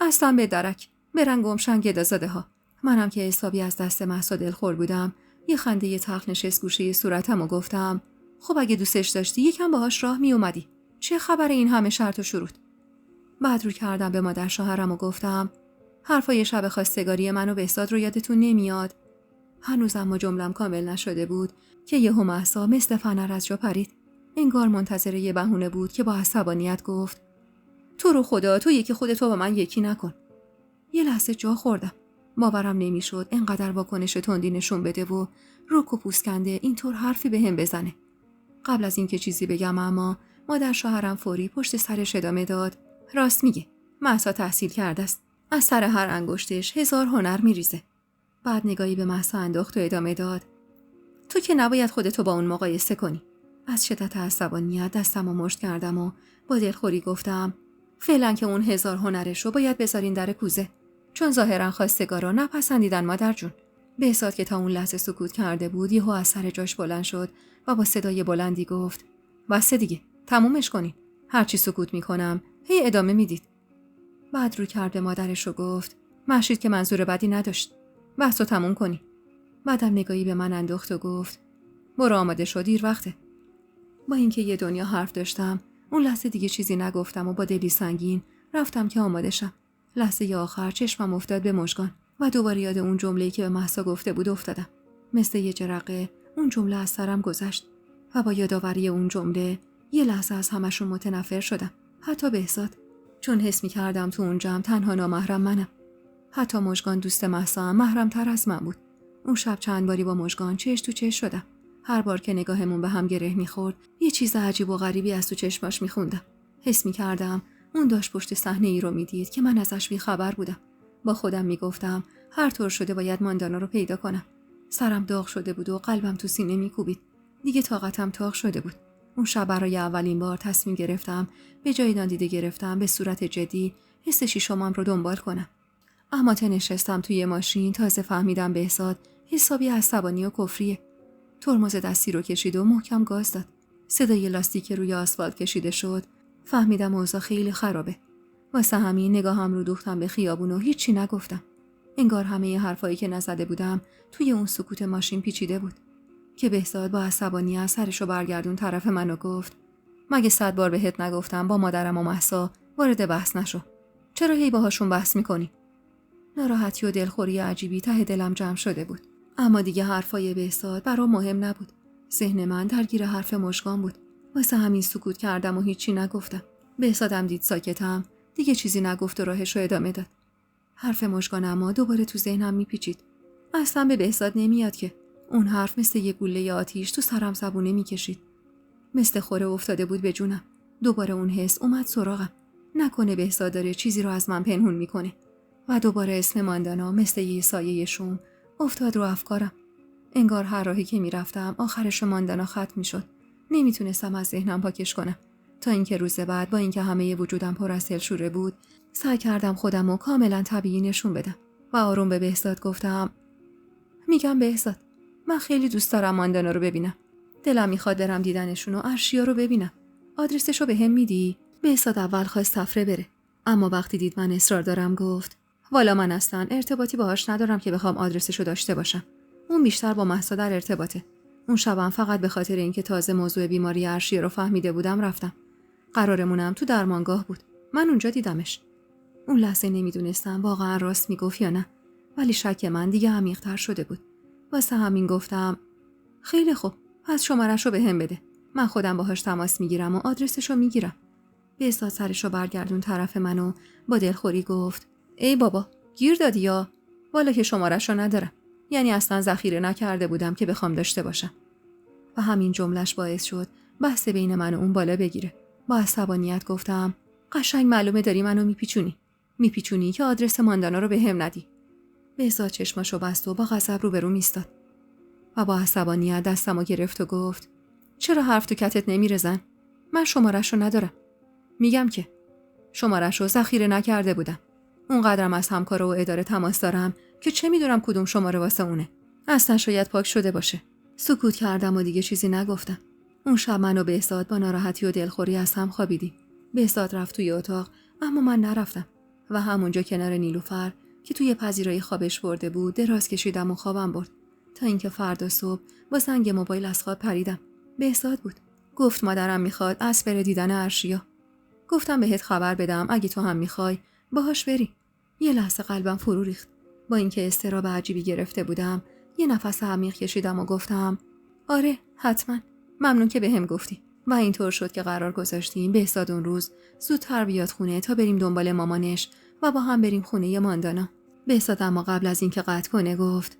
اصلا به درک برن گمشن گدازاده ها. منم که حسابی از دست مهسا دلخور بودم یه خنده تلخ نشست گوشه صورتم و گفتم خب اگه دوستش داشتی یکم باهاش راه می اومدی. چه خبر این همه شرط و شروط؟ بعد رو کردم به مادر شوهرم و گفتم حرفای شب خواستگاری منو بهزاد رو یادتون نمیاد؟ هنوز اما جملم کامل نشده بود که یهو مهسا مثل فنر از جا پرید. انگار منتظر یه بهونه بود که با عصبانیت گفت تو رو خدا تو یکی خودتو با من یکی نکن. یه لحظه جا خوردم. باورم نمیشد اینقدر واکنش تندی نشون بده و رک و پوسکنده اینطور حرفی بهم بزنه. قبل از اینکه چیزی بگم اما مادر شوهرم فوری پشت سرش ادامه داد: راست میگه. مهسا تحصیل کرده است. از سر هر انگشتش 1000 هنر میریزه. بعد نگاهی به مهسا انداخت و ادامه داد: تو که نباید خودتو با اون مقایسه کنی. از شدت عصبانیت دستمو مشت کردم و با دلخوری گفتم: فعلا که اون 1000 هنرشو باید بذارین در کوزه، چون ظاهرا خواستگارا نپسندیدن مادر جون. بهزاد که تا اون لحظه سکوت کرده بود یهو از سر جاش بلند شد و با صدای بلندی گفت: بس دیگه، تمومش کنین. هرچی سکوت میکنم هی ادامه میدید. بعد رو کرد به مادرش و گفت: مهشید که منظور بدی نداشت. بحثو تموم کنی. بعدم نگاهی به من انداخت و گفت: برو آماده شو، دیر وقته. با اینکه یه دنیا حرف داشتم اون لحظه دیگه چیزی نگفتم و با دلی سنگین رفتم که آماده شم. لحظه آخر چشمم افتاد به مژگان و دوباره یاد اون جمله‌ای که به مهسا گفته بود افتادم. مثل یه جرقه اون جمله از سرم گذشت و با یادآوری اون جمله یه لحظه از همشون متنفر شدم، حتی بهزاد، چون حس می‌کردم تو اون جمع تنها نامحرم منم. حتی مژگان دوست مهسا هم محرم‌تر از من بود. اون شب چند باری با مژگان چش تو چش شدم. هر بار که نگاهمون به هم گره می‌خورد یه چیز عجیب و غریبی از تو چشماش می‌خوندم. حس می‌کردم اون داشت پشت صحنه ای رو می‌دید که من ازش بی‌خبر بودم. با خودم می‌گفتم هر طور شده باید ماندانا رو پیدا کنم. سرم داغ شده بود و قلبم تو سینه می‌کوبید. دیگه طاقتم تاق شده بود. اون شب برای اولین بار تصمیم گرفتم به جای نادیده گرفتم به صورت جدی حس شیشمم رو دنبال کنم. اما نشستم توی ماشین تازه فهمیدم بهزاد حسابی عصبانی و کفریه. ترمز دستی رو کشید و محکم گاز داد. صدای لاستیک روی آسفالت کشیده شد. فهمیدم اوضاع خیلی خرابه. واسه همین نگاهم رو دوختم به خیابون و هیچی نگفتم. انگار همه حرفایی که نزده بودم توی اون سکوت ماشین پیچیده بود. که بهزاد با عصبانیت سرشو برگردون طرف منو گفت: مگه 100 بار بهت نگفتم با مادرم و مهسا وارد بحث نشو؟ چرا هی باهاشون بحث میکنی؟ ناراحتی و دلخوری عجیبی ته دلم جمع شده بود. اما دیگه حرفای بهزاد برام مهم نبود. ذهن من درگیر حرف مژگان بود. واسه همین سکوت کردم و هیچی نگفتم. بهزادم دید ساکتم، دیگه چیزی نگفت و راهشو ادامه داد. حرف مژگان اما دوباره تو ذهنم میپیچید. اصلا به بهزاد نمیاد که. اون حرف مثل یه گوله آتیش تو سرم زبونه میکشید. مثل خوره افتاده بود به جونم. دوباره اون حس اومد سراغم. نکنه بهزاد داره چیزی رو از من پنهون میکنه. و دوباره اسم ماندانا مثل یه سایه شوم افتاد رو افکارم. انگار هر راهی که میرفتم آخرش ماندانا ختم میشد. نمیتونستم از ذهنم پاکش کنم. تا اینکه روز بعد با اینکه همه وجودم پر از دلشوره بود، سعی کردم خودم رو کاملا طبیعی نشون بدم و آروم به بهزاد گفتم: میگم بهزاد، من خیلی دوست دارم ماندانا رو ببینم. دلم میخواد برم دیدنشون و ارشیا رو ببینم. آدرسشو بهم میدی؟ بهزاد اول خواست تفره بره، اما وقتی دید من اصرار دارم گفت: والا من اصلا ارتباطی باهاش ندارم که بخوام آدرسشو داشته باشم. اون بیشتر با مهسا در ارتباطه. اون شبم فقط به خاطر اینکه تازه موضوع بیماری ارشیا رو فهمیده بودم رفتم. قرارمونم تو درمانگاه بود. من اونجا دیدمش. اون لحظه نمیدونستم واقعا راست میگفت یا نه، ولی شک من دیگه عمیق‌تر شده بود. واسه همین گفتم: خیلی خوب، پس شماره‌شو بهم بده. من خودم باهاش تماس میگیرم و آدرسشو میگیرم. بهزاد سرشو برگردون طرف منو با دلخوری گفت: ای بابا، گیر دادی یا؟ والا که شماره‌شو ندارم. یعنی اصلا ذخیره نکرده بودم که بخوام داشته باشم. و همین جملهش باعث شد بحث بین من و اون بالا بگیره. با عصبانیت گفتم: قشنگ معلومه داری منو میپیچونی که آدرس ماندانا رو بهم ندی. بهزاد چشماشو بست و با غضب روبروم ایستاد و با عصبانیت دستمو گرفت و گفت: چرا حرف تو کتت نمیرزن؟ من شماره‌شو ندارم. میگم که شماره‌شو ذخیره نکرده بودم. اونقدرم از همکارا و اداره تماس دارم که چه میدونم کدوم شماره واسه اونه. اصلا شاید پاک شده باشه. سکوت کردم و دیگه چیزی نگفتم. اون شب من و بهزاد با ناراحتی و دلخوری از هم خوابیدیم. بهزاد رفت توی اتاق اما من نرفتم و همونجا کنار نیلوفر که توی پذیرایی خوابش برده بود دراز کشیدم و خوابم برد تا اینکه فردا صبح با زنگ موبایل از خواب پریدم. بهزاد بود. گفت مادرم میخواد از بره دیدن ارشیا. گفتم بهت خبر بدم اگه تو هم میخوای باهاش بری. یه لحظه قلبم فرو ریخت. با اینکه اضطراب عجیبی گرفته بودم یه نفس عمیق کشیدم و گفتم: آره حتما، ممنون که بهم گفتی. و اینطور شد که قرار گذاشتیم بهزاد اون روز زودتر بیاد خونه تا بریم دنبال مامانش و با هم بریم خونه ماندانا. بهزاد اما قبل از اینکه قطع کنه گفت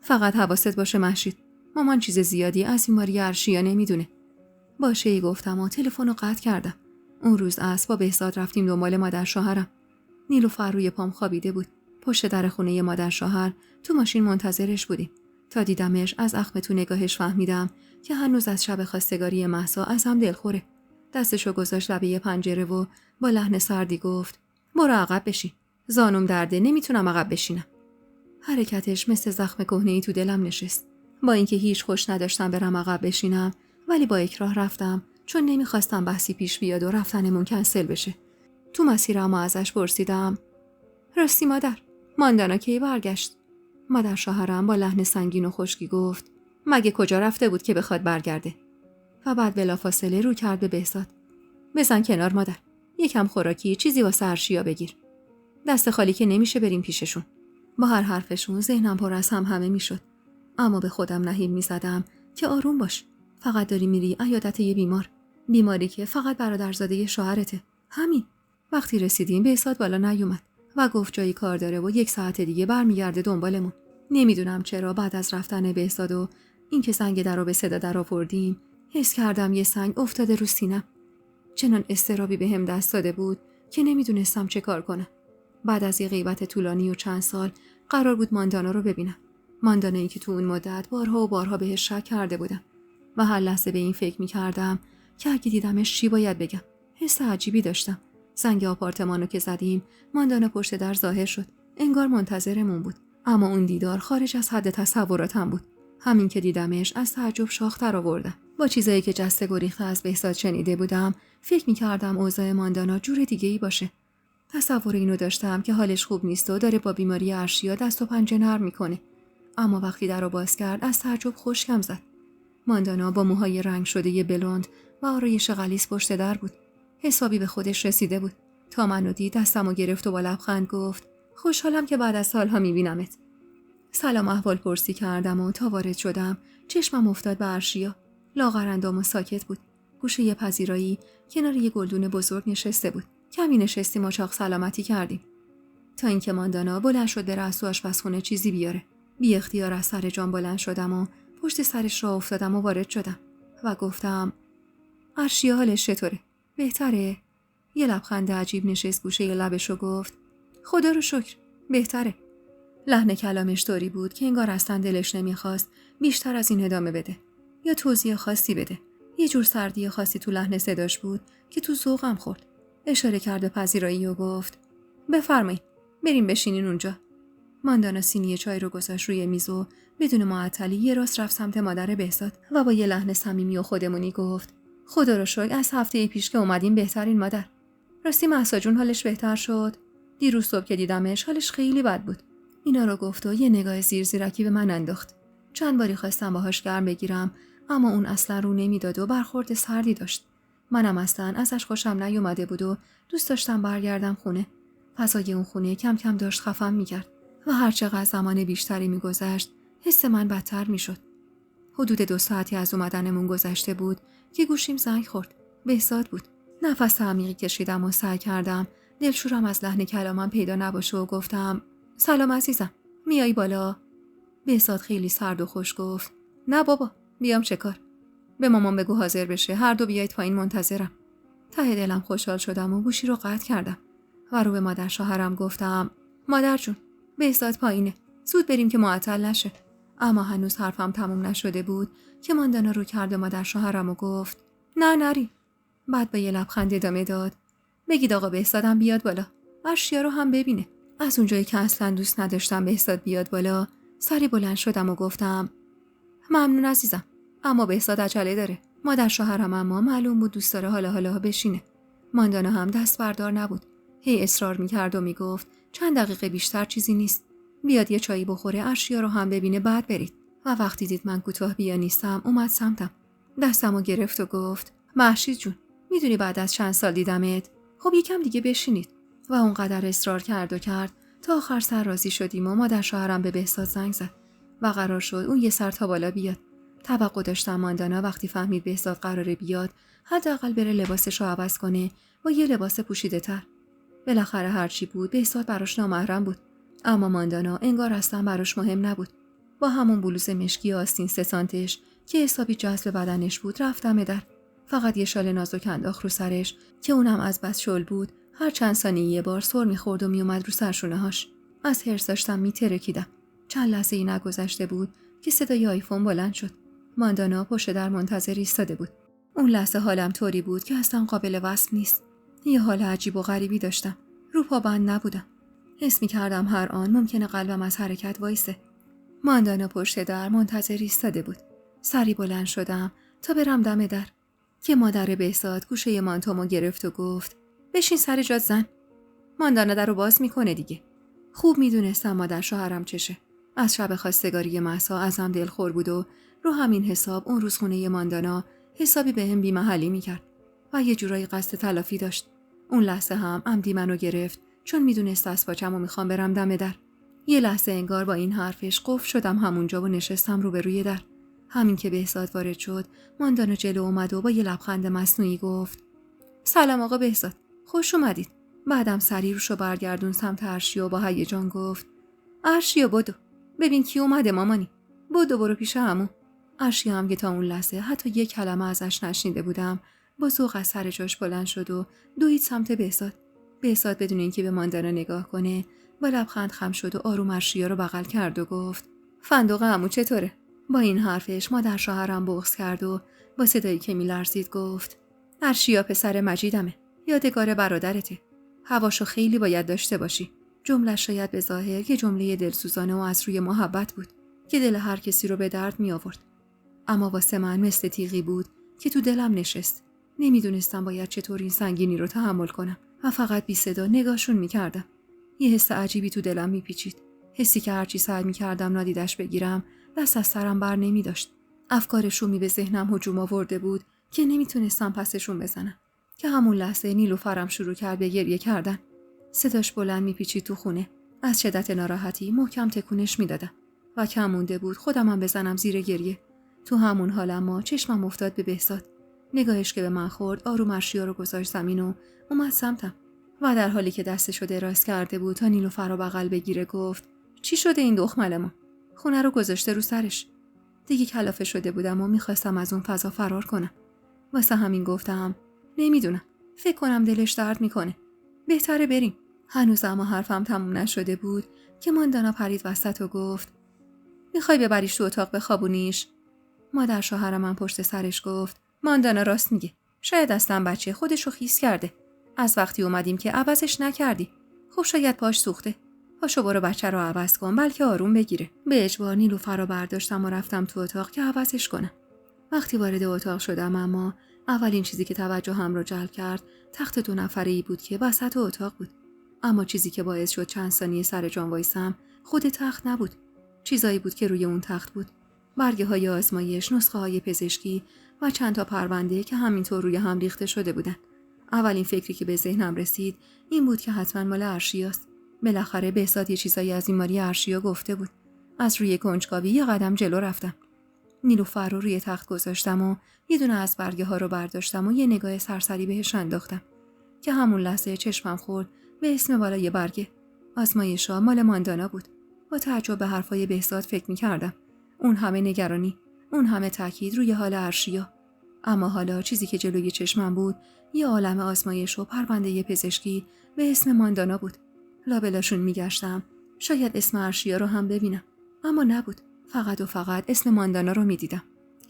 فقط حواست باشه مهشید، مامان چیز زیادی از بیماری ارشیا نمیدونه. باشه گفتم و تلفن رو قطع کردم. اون روز عصر با بهزاد رفتیم دنبال مادر شوهرم. نیلوفر روی پام خوابیده بود. پشت در خونه مادر شوهر تو ماشین منتظرش بودیم. تا دیدمش از اخم تو نگاهش فهمیدم که هنوز از شب خواستگاری مهسا از هم دلخوره. دستشو گذاشت لبه پنجره و با لحن سردی گفت برو عقب بشین. زانوم درده، نمیتونم عقب بشینم. حرکتش مثل زخم کهنه‌ای تو دلم نشست. با اینکه هیچ خوش نداشتم برم عقب بشینم، ولی با اکراه رفتم چون نمیخواستم بحثی پیش بیاد و رفتنمون کنسل بشه. تو مسیرم ازش پرسیدم راستی ماندانا کی برگشت؟ مادر شوهرم با لحن سنگین و خشکی گفت مگه کجا رفته بود که بخواد برگرده؟ و بعد بلافاصله رو کرد به بهزاد. بزن کنار مادر، یکم خوراکی چیزی واسه ارشیا بگیر. دست خالی که نمیشه بریم پیششون. با هر حرفشون ذهنم پر از همه میشد، اما به خودم نهیب میزدم که آروم باش، فقط داری میری عیادت یه بیماری که فقط برادرزاده شوهرته. همین. وقتی رسیدیم بهزاد بالا نیومد و گفت جایی کار داره و 1 ساعت دیگه برمیگرده دنبالمون. نمیدونم چرا بعد از رفتن بهزاد و اینکه سنگ درو به صدا درآوردیم، حس کردم یه سنگ افتاده رو سینم. چنان اضطرابی بهم دست داده بود که نمیدونستم چه کار کنم. بعد از یه غیبت طولانی و چند سال قرار بود ماندانا رو ببینم. ماندانایی که تو اون مدت بارها و بارها بهش شک کرده بودم و هر لحظه به این فکر می‌کردم که اگه دیدمش چی باید بگم. حس عجیبی داشتم. زنگ آپارتمانو که زدیم، ماندانا پشت در ظاهر شد. انگار منتظرمون بود. اما اون دیدار خارج از حد تصوراتم بود. همین که دیدمش از تعجب شاخ‌تر آوردم. با چیزایی که جسته گریخته از بهزاد شنیده بودم، فکر می‌کردم اوضاع ماندانا جور دیگه‌ای باشه. تصور اینو داشتم که حالش خوب نیست و داره با بیماری ارشیا دست و پنجه نرم میکنه. اما وقتی درو باز کرد از تعجب خشکم زد. ماندانا با موهای رنگ شده ی بلوند و آرایش غلیظ پشت در بود. حسابی به خودش رسیده بود. تا منو دید دستمو گرفت و با لبخند گفت خوشحالم که بعد از سالها میبینمت. سلام احوال پرسی کردم و تا وارد شدم چشمم افتاد به ارشیا. لاغرندام و ساکت بود. گوشه ی پذیرایی کنار یه گلدون بزرگ نشسته بود. کمی نشستیم و چاق سلامتی کردیم تا اینکه ماندانا بلند شد بره از تو آشپزخونه چیزی بیاره. بی اختیار از سر جام بلند شدم و پشت سرش را افتادم و وارد شدم و گفتم ارشیا حالش چطوره؟ بهتره؟ یه لبخند عجیب نشست گوشه ی لبش و گفت خدا رو شکر بهتره. لحن کلامش طوری بود که انگار اصلا دلش نمیخواست بیشتر از این ادامه بده یا توضیح خاصی بده. یه جور سردی خاصی تو لحن صداش بود که تو ذوقم خورد. اشاره کرد به پذیرایی و گفت بفرمایید بریم بشینین اونجا. ماندانا سینی چای رو گذاشت روی میز و بدون معطلی یه راست رفت سمت مادر بهزاد و با یه لحن صمیمی و خودمونی گفت خدا رو شکر از هفته پیش که اومدیم بهترین مادر. راستی مهسا جون حالش بهتر شد؟ دیروز صبح که دیدمش حالش خیلی بد بود. اینا رو گفت و یه نگاه زیرکی به من انداخت. چند باری خواستم باهاش گرم بگیرم اما اون اصلا رو نمیداد و برخورد سردی داشت. منم اصلا ازش خوشم نیومده بود و دوست داشتم برگردم خونه. فضای اون خونه کم کم داشت خفم میکرد و هر چقدر زمان بیشتری میگذشت حس من بدتر میشد. حدود 2 ساعتی از اومدنمون گذشته بود که گوشیم زنگ خورد. بهزاد بود. نفس عمیقی کشیدم و سعی کردم دلشورم از لحن کلامم پیدا نباشه و گفتم سلام عزیزم، میای بالا؟ بهزاد خیلی سرد و خوش گفت نه بابا، بیام چه کار؟ به مامان بگو حاضر بشه، هر دو بیایید پایین، منتظرم. ته دلم خوشحال شدم و گوشی رو قطع کردم و رو به مادر شوهرم گفتم مادر جون بهزاد پایینه، زود بریم که معطل نشه. اما هنوز حرفم تموم نشده بود که ماندانا رو کرد به مادر شوهرم و گفت نه نری. بعد با یه لبخند ادامه داد بگید آقا بهزادم بیاد بالا، ارشیا رو هم ببینه. از اونجایی که اصلا دوست نداشتم بهزاد بیاد بالا سری بلند شدم و گفتم ممنون عزیزم، اما بهزاد عجله داره. مادر شوهرم اما معلوم بود دوست داره حالا بشینه. ماندانا هم دست بردار نبود. هی اصرار میکرد و میگفت چند دقیقه بیشتر چیزی نیست، بیاد یه چایی بخوره، ارشیا رو هم ببینه بعد برید. و وقتی دید من کوتاه بیا نیستم اومد سمتم، دستمو گرفت و گفت مهشید جون میدونی بعد از چند سال دیدمت، خب یکم دیگه بشینید. و اونقدر اصرار کرد تا آخر سر راضی شدیم و مادر شوهرم به بهزاد زنگ زد و قرار شد اون یه سر تا بالا بیاد. توقع داشتم ماندانا وقتی فهمید بهزاد قراره بیاد حداقل بره لباسش رو عوض کنه با یه لباس پوشیده تر. بالاخره هرچی بود بهزاد براش نامحرم بود. اما ماندانا انگار اصلا براش مهم نبود. با همون بلوز مشکی آستین 3 سانتش که حسابی جذب بدنش بود رفت دم در. فقط یه شال نازک انداخت رو سرش که اونم از بس شل بود. هر چند ثانیه یه بار سر می‌خورد و میومد رو سرشونه‌هاش. از حرص داشتم میترکیدم. چند لحظه ای نگذشته بود که صدای آیفون بلند شد. ماندانا پشت در منتظر ایستاده بود. اون لحظه حالم طوری بود که اصلا قابل وصف نیست. یه حال عجیب و غریبی داشتم. رو پا بند نبودم. حس می‌کردم هر آن ممکنه قلبم از حرکت وایسه. ماندانا پشت در منتظر ایستاده بود. سری بلند شدم تا برم دم در که مادر بهزاد گوشه مانتومو گرفت و گفت بشین سر جات زن. ماندانا در رو باز میکنه دیگه. خوب میدونستم مادر شوهرم چشه. از شب خواستگاری مهسا ازم دلخور بود و رو همین حساب اون روز خونه ماندانا حسابی بهم بی‌محلی میکرد و یه جورایی قصد تلافی داشت. اون لحظه هم عمدی منو گرفت چون میدونست از پاچمو میخوام برم دم در. یه لحظه انگار با این حرفش قفل شدم همونجا و نشستم روبروی در. همین که بهزاد وارد شد، ماندانا جلو اومد و با یه لبخند مصنوعی گفت سلام آقا بهزاد، خوش اومدید. بعدم سری روشو برگردون سمت ارشیا و با هیجان گفت ارشیا بدو، ببین کی اومده مامانی، بدو برو پیش عمو. ارشیا هم که تا اون لحظه حتی یک کلمه ازش نشنیده بودم با ذوق از سر جاش بلند شد و دوید سمت بهزاد. بهزاد بدون اینکه به ماندانا نگاه کنه با لبخند خم شد و آروم ارشیا رو بغل کرد و گفت فندق عمو چطوره؟ با این حرفش مادر شوهرم بغض کرد و با صدایی که میلرزید گفت ارشیا پسر مجیدمه، یادگار برادرته. هواشو خیلی باید داشته باشی. جمله شاید به ظاهر یه جمله دلسوزانه و از روی محبت بود که دل هر کسی رو به درد می آورد. اما واسه من مثل تیغی بود که تو دلم نشست. نمیدونستم باید چطور این سنگینی رو تحمل کنم و فقط بی صدا نگاهشون میکردم. یه حس عجیبی تو دلم میپیچید. حسی که هرچی سعی میکردم نادیدش بگیرم دست از سرم بر نمیداشت. افکار شومی به ذهنم هجوم آورده بود که نمیتونستم پسشون بزنم. که همون لحظه نیلوفرم شروع کرد به گریه کردن. صداش بلند میپیچید تو خونه. از شدت ناراحتی محکم تکونش میدادم و کم مونده بود خودمم بزنم زیر گریه. تو همون حال اما چشمم افتاد به بهزاد. نگاهش که به من خورد آروم ارشیا رو گذاشت زمین و اومد سمتم و در حالی که دستشو دراز کرده بود تا نیلوفر رو بغل بگیره گفت چی شده این دختر ما؟ خونه رو گذاشته رو سرش. دیگه کلافه شده بودم و میخواستم از اون فضا فرار کنم. واسه همین گفتم نمیدونم، فکر کنم دلش درد میکنه، بهتره بریم. هنوز اما حرفم تموم نشده بود که ماندانا پرید وسط و گفت میخوای ببریش تو اتاق بخوابونیش؟ مادر شوهرم من پشت سرش گفت ماندانا راست میگه، شاید اصلا بچه خودشو خیس کرده. از وقتی اومدیم که عوضش نکردی. خب شاید پاش سوخته. پاشو برو بچه رو عوض کن بلکه آروم بگیره. به اجبار نیلوفر رو برداشتم و رفتم تو اتاق که عوضش کنم. وقتی وارد اتاق شدم اما اولین چیزی که توجهم رو جلب کرد تخت 2 نفره‌ای بود که وسط اتاق بود. اما چیزی که باعث شد چند ثانیه سر جان وایسم خود تخت نبود. چیزایی بود که روی اون تخت بود. برگه‌های آزمایش، نسخه‌های پزشکی و چند تا پرونده که همینطور روی هم ریخته شده بودن. اولین فکری که به ذهنم رسید این بود که حتما مال ارشیاست. بالاخره بهزاد یه چیزایی از این ماری ارشیا گفته بود. از روی کنجکاوی یه قدم جلو رفتم. نیلوفر رو روی تخت گذاشتم و یه دونه از برگه‌ها رو برداشتم و یه نگاه سرسری بهش انداختم که همون لحظه چشمم خورد به اسم بالای برگه. آزمایش‌ها مال ماندانا بود. با تعجب به حرفای بهزاد فکر می‌کردم. اون همه نگرانی، اون همه تاکید روی حال ارشیا. اما حالا چیزی که جلوی چشمم بود یه عالم آزمایش و پرونده پزشکی به اسم ماندانا بود. لابلاشون میگشتم شاید اسم ارشیا رو هم ببینم، اما نبود. فقط و فقط اسم ماندانا رو میدیدم.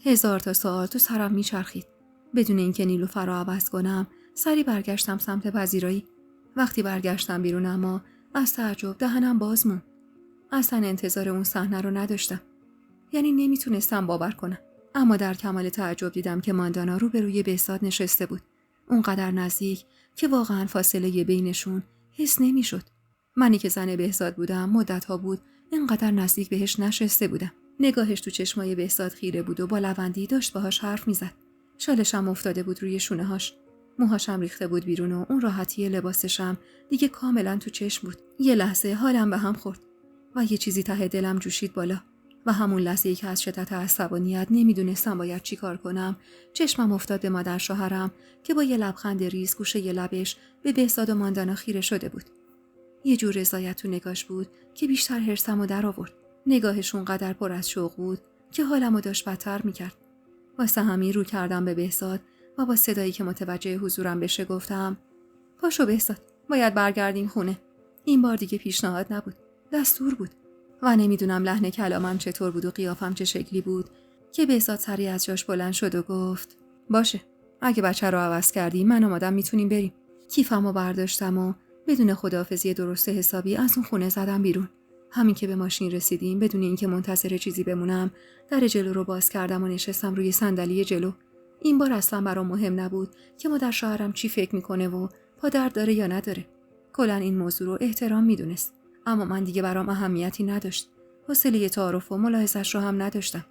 1000 تا سوال تو سرم میچرخید. بدون اینکه نیلوفر رو عوض کنم سری برگشتم سمت پذیرایی. وقتی برگشتم بیرون اما از تعجب دهنم باز موند. اصلا انتظار اون صحنه رو نداشتم. یعنی نمیتونستم باور کنم. اما در کمال تعجب دیدم که ماندانا روبروی بهزاد نشسته بود. اونقدر نزدیک که واقعا فاصله بینشون حس نمیشد. منی که زن بهزاد بودم مدت‌ها بود اینقدر نزدیک بهش نشسته بودم. نگاهش تو چشمای بهزاد خیره بود و با لبندی داشت باهاش حرف میزد. شالشم افتاده بود روی شونه‌هاش. موهاشم ریخته بود بیرون و اون راحتی لباسشم دیگه کاملا تو چشم بود. یه لحظه حالم به هم خورد و یه چیزی ته دلم جوشید بالا. و همون لحظه‌ای که از شدت عصبانیت نمیدونستم باید چی کار کنم، چشمم افتاد به مادر شوهرم که با یه لبخند ریز گوشه ی لبش به بهزاد و ماندانا خیره شده بود. یه جور رضایت تو نگاش بود که بیشتر حرصمو در آورد. نگاهش اونقدر پر از شوق بود که حالمو داشت بدتر میکرد. واسه همین رو کردم به بهزاد و با صدایی که متوجه حضورم بشه گفتم پاشو بهزاد، باید برگردیم خونه. این بار دیگه پیشنهاد نبود، دستور بود. و نمیدونم لحن کلامم چطور بود و قیافم چه شکلی بود که بهزاد سریع از جاش بلند شد و گفت باشه، اگه بچه رو عوض کردی من آمادم، میتونیم بریم. کیفمو برداشتم و بدون خداحافظی درست حسابی از اون خونه زدم بیرون. همین که به ماشین رسیدیم بدون اینکه منتظر چیزی بمونم در جلو رو باز کردم و نشستم روی صندلی جلو. این بار اصلا برام مهم نبود که مادر شوهرم چی فکر میکنه و پادر داره یا نداره. کلاً این موضوع رو احترام میدونست، اما من دیگه برام اهمیتی نداشت. حوصله تعارف و ملاحظه‌اش رو هم نداشتم.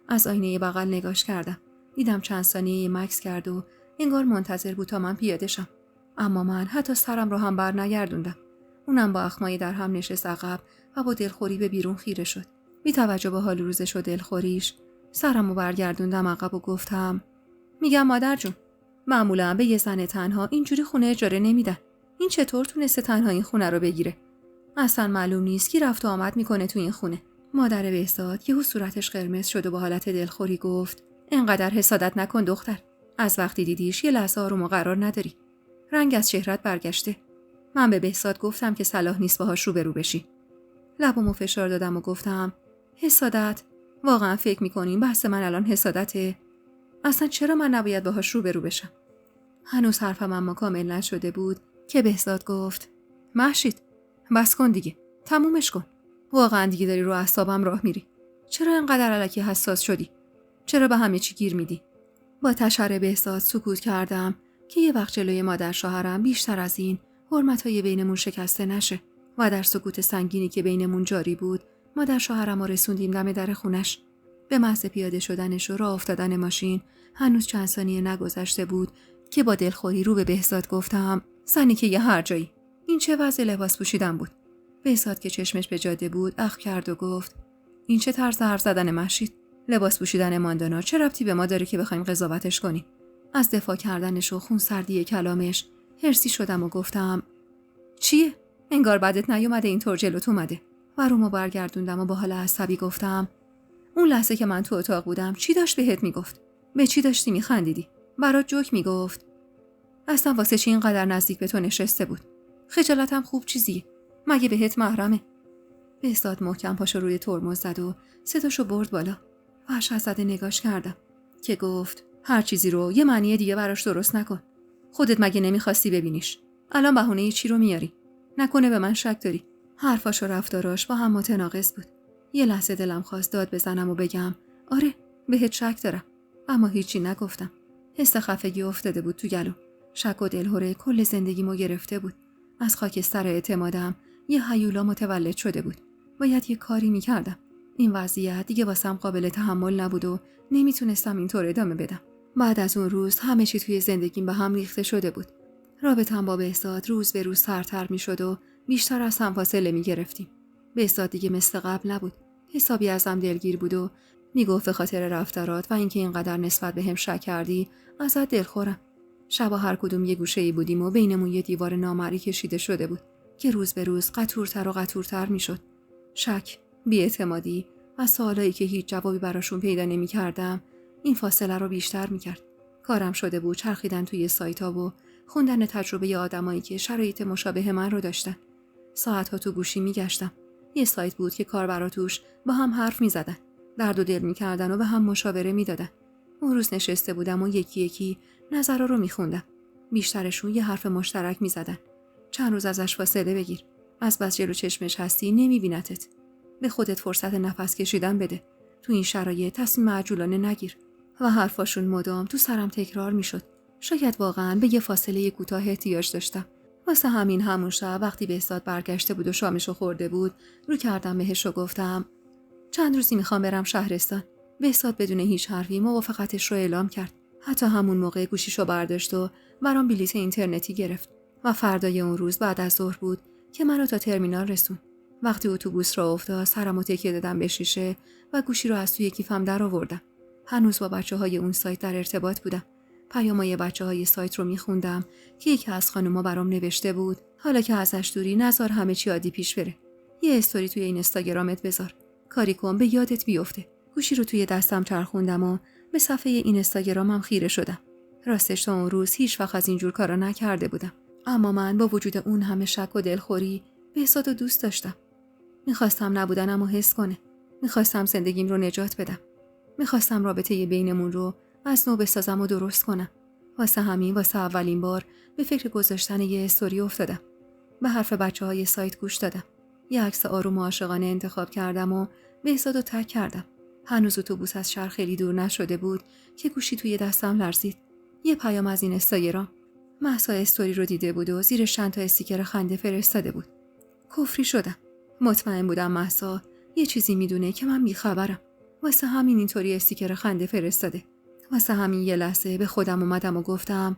از آینه بغل نگاش کردم. دیدم چند ثانیه مکث کرد و انگار منتظر بود تا من پیاده شم. اما من حتی سرم رو هم بر نگردوندم. اونم با اخمای در هم نشست عقب و با دلخوری به بیرون خیره شد. بی توجه به حال روزش و دلخوریش سرم رو برگردوندم عقب و گفتم میگم مادر جون، معمولا به یه زن تنها اینجوری خونه اجاره نمیدن. این چطور تونسته تنها این خونه رو بگیره؟ اصلا معلوم نیست کی رفت و آمد میکنه تو این خونه. مادر بهزاد یهو صورتش قرمز شد و با حالت دلخوری گفت انقدر حسادت نکن دختر. از وقتی دیدیش یه لحظه آروم و قرار نداری. رنگ از چهرت برگشته. من به بهزاد گفتم که صلاح نیست باهاش روبرو بشی. لبمو فشار دادم و گفتم حسادت؟ واقعا فکر میکنین بحث من الان حسادته؟ اصلا چرا من نباید باهاش روبرو بشم؟ هنوز حرفم اما کامل نشده بود که بهزاد گفت مهشید بس کن دیگه، تمومش کن. واقعا دیگه داری رو اعصابم راه میری. چرا اینقدر الکی حساس شدی؟ چرا به همه چی گیر میدی؟ با تشر بهزاد سکوت کردم که یه وقت جلوی مادر شوهرم بیشتر از این حرمت‌های بینمون شکسته نشه و در سکوت سنگینی که بینمون جاری بود مادر شوهرم رو رسوندیم دم در خونش. به محض پیاده شدنش و راه افتادن ماشین هنوز چند ثانیه نگذشته بود که با دلخوری رو به بهزاد گفتم زنی که یه هر جایی. این چه وضع لباس پوشیدن بود؟ بهزاد که چشمش به جاده بود اخم کرد و گفت این چه طرز حرف زدن مهشید؟ لباس پوشیدن ماندانا چه ربطی به ما داره که بخوایم قضاوتش کنیم؟ از دفاع کردنش و خونسردی کلامش هرسی شدم و گفتم چیه؟ انگار بدت نیومده اینطور جلوت اومده. و رومو برگردوندم و با حال عصبی گفتم اون لحظه که من تو اتاق بودم چی داشت بهت میگفت؟ به چی داشتی میخندیدی؟ برات جوک میگفت؟ اصلا واسه چی اینقدر نزدیک به تو نشسته بود؟ خجالتم خوب چیزیه؟ مگه بهت محرمه؟ بهزاد محکم پاشو روی ترمز زد و صداشو برد بالا. وحشت زده نگاش کردم که گفت هر چیزی رو یه معنی دیگه براش درست نکن. خودت مگه نمیخواستی ببینیش؟ الان بهونه چی رو میاری؟ نکنه به من شک داری؟ حرفاش و رفتاراش با هم متناقض بود. یه لحظه دلم خواست داد بزنم و بگم آره بهت شک دارم، اما هیچی نگفتم. حس خفگی افتاده بود تو گلو. شک و دلهره کل زندگیمو گرفته بود. از خاکستر اعتمادم یه هیولا متولد شده بود. باید یه کاری میکردم. این وضعیت دیگه واسم قابل تحمل نبود و نمیتونستم اینطور ادامه بدم. بعد از اون روز همه چی توی زندگیم به هم ریخته شده بود. رابطه‌ام با بهزاد روز به روز سرتر میشد و بیشتر از هم فاصله میگرفتیم. بهزاد دیگه مثل قبل نبود. حسابی ازم دلگیر بود و میگفت به خاطر رفتارات و اینکه اینقدر نسبت بهم شک کردی ازت دلخورم. شبا هر کدوم یه گوشه‌ای بودیم و بینمون یه دیوار نامرئی کشیده شده بود که روز به روز قطورتر و قطورتر میشد. شک، بی‌اعتمادی و سوالایی که هیچ جوابی براشون پیدا نمی‌کردم این فاصله رو بیشتر می‌کرد. کارم شده بود چرخیدن توی سایت‌ها و خوندن تجربه آدمایی که شرایط مشابه من رو داشتن. ساعت‌ها تو گوشی می‌گشتم. یه سایت بود که کاربرا توش با هم حرف می‌زدن، درد و دل می‌کردن و به هم مشاوره می‌دادن. اون روز نشسته بودم و یکی یکی نظرا رو می‌خوندم. بیشترشون یه حرف مشترک می‌زدن. چند روز ازش فاصله بگیر. از بس جلو چشمش هستی نمی‌بینتت. به خودت فرصت نفس کشیدن بده. تو این شرایط تصمیم عجولانه نگیر. و حرفاشون مدام تو سرم تکرار می‌شد. شاید واقعاً به یه فاصله کوتاه احتیاج داشتم. واسه همون شب وقتی بهزاد برگشته بود و شامشو خورده بود رو کردم بهش و گفتم چند روزی میخوام برم شهرستان. بهزاد بدون هیچ حرفی موافقتش رو اعلام کرد. حتی همون موقع گوشیشو برداشت و برام بلیط اینترنتی گرفت و فردای اون روز بعد از ظهر بود که منو تا ترمینال رسون. وقتی اتوبوس راه افتاد سرمو تکیه دادم به شیشه و گوشی رو از توی کیفم در آوردم. هنوز با بچه‌های اون سایت در ارتباط بودم. پیام‌های بچه‌های سایت رو می‌خوندم که یکی از خانوما برام نوشته بود حالا که ازش دوری نذار همه چی عادی پیش بره. یه استوری توی این اینستاگرامت بذار. کاری کن به یادت بیفته. گوشی رو توی دستم چرخوندم و به صفحه این اینستاگرامم خیره شدم. راستش تا اون روز هیچ وقت از اینجور کارا نکرده بودم. اما من با وجود اون همه شک و دلخوری بهزاد رو دوست داشتم. می‌خواستم نبودنمو حس کنه. می‌خواستم زندگیم رو نجات بدم. می‌خواستم رابطه بینمون رو از نو بسازم و درست کنم. واسه اولین بار به فکر گذاشتن یه استوری افتادم. به حرف بچه‌های سایت گوش دادم. یه عکس آروم و عاشقانه انتخاب کردم و بهزاد رو تگ کردم. هنوز اتوبوس از شهر خیلی دور نشده بود که گوشی توی دستم لرزید. یه پیام از این اینستاگرام. مهسا استوری رو دیده بود و زیرش چند تا استیکر خنده فرستاده بود. کفری شدم. مطمئن بودم مهسا یه چیزی میدونه که من بیخبرم. واسه همین اینطوری استیکر خنده فرستاده. واسه همین یه لحظه به خودم اومدم و گفتم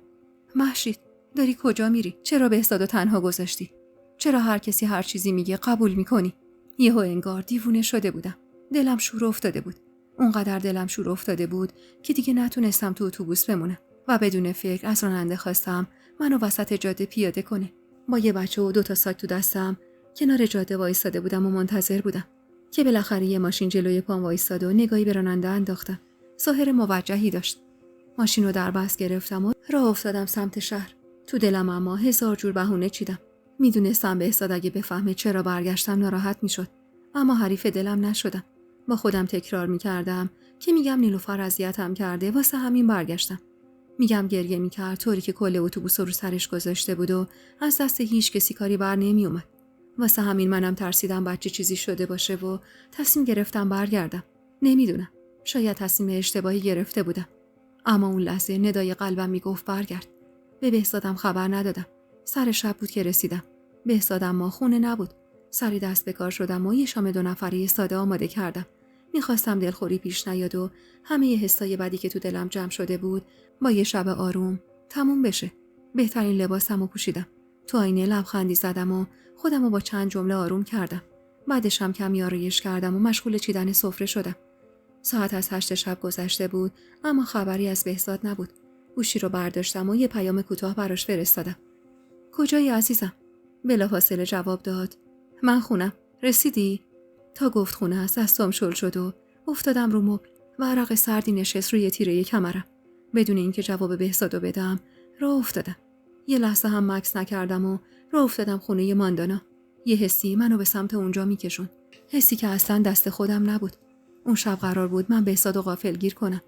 مهشید داری کجا میری؟ چرا بهزادو تنها گذاشتی؟ چرا هر کسی هر چیزی میگه قبول میکنی؟ یهو انگار دیوونه شده بودم. دلم شور افتاده بود. اونقدر دلم شور افتاده بود که دیگه نتونستم تو اتوبوس بمونم و بدون فکر از راننده خواستم منو وسط جاده پیاده کنه. با یه بچه و 2 تا ساک تو دستم کنار جاده وایساده بودم و منتظر بودم که بالاخره یه ماشین جلوی پام وایساد و نگاهی به راننده انداختم. ظاهر موجهی داشت. ماشین رو در بس گرفتم و راه افتادم سمت شهر. تو دلم اما 1000 جور بهونه چیدم. میدونستم بهزاد اگه بفهمه چرا برگشتم ناراحت میشد، اما حریف دلم نشدم. با خودم تکرار میکردم که میگم نیلوفر اذیتم کرده واسه همین برگشتم. میگم گریه میکرد طوری که کل اتوبوس رو سرش گذاشته بود و از دست هیچ کسی کاری بر نمیومد. واسه همین منم ترسیدم بچه چیزی شده باشه و تصمیم گرفتم برگردم. نمیدونم، شاید تصمیم اشتباهی گرفته بودم. اما اون لحظه ندای قلبم میگفت برگرد. به بهزادم خبر ندادم. سر شب بود که رسیدم. بهزادم ما خونه نبود. سری دست به کار شدم و یه شام 2 نفره ساده آماده کردم. میخواستم دلخوری پیش نیاد و همه ی حسای بدی که تو دلم جمع شده بود با یه شب آروم تموم بشه. بهترین لباسمو پوشیدم. تو آینه لبخندی زدم و خودمو با چند جمله آروم کردم. بعدش هم کمی آرایش کردم و مشغول چیدن سفره شدم. ساعت از 8 شب گذشته بود اما خبری از بهزاد نبود. گوشی رو برداشتم و یه پیام کوتاه براش فرستادم. کجایی عزیزم؟ بلافاصله جواب داد. من خونم. رسیدی؟ تا گفت خونه است دستام شل شد و افتادم رو مبل و عرق سردی نشست روی تیره کمرم. بدون اینکه جواب بهزادو بدم راه افتادم. یه لحظه هم مکث نکردم و راه افتادم خونه ماندانا. یه حسی منو به سمت اونجا میکشون. حسی که اصلا دست خودم نبود. اون شب قرار بود من بهزادو غافلگیر کنم،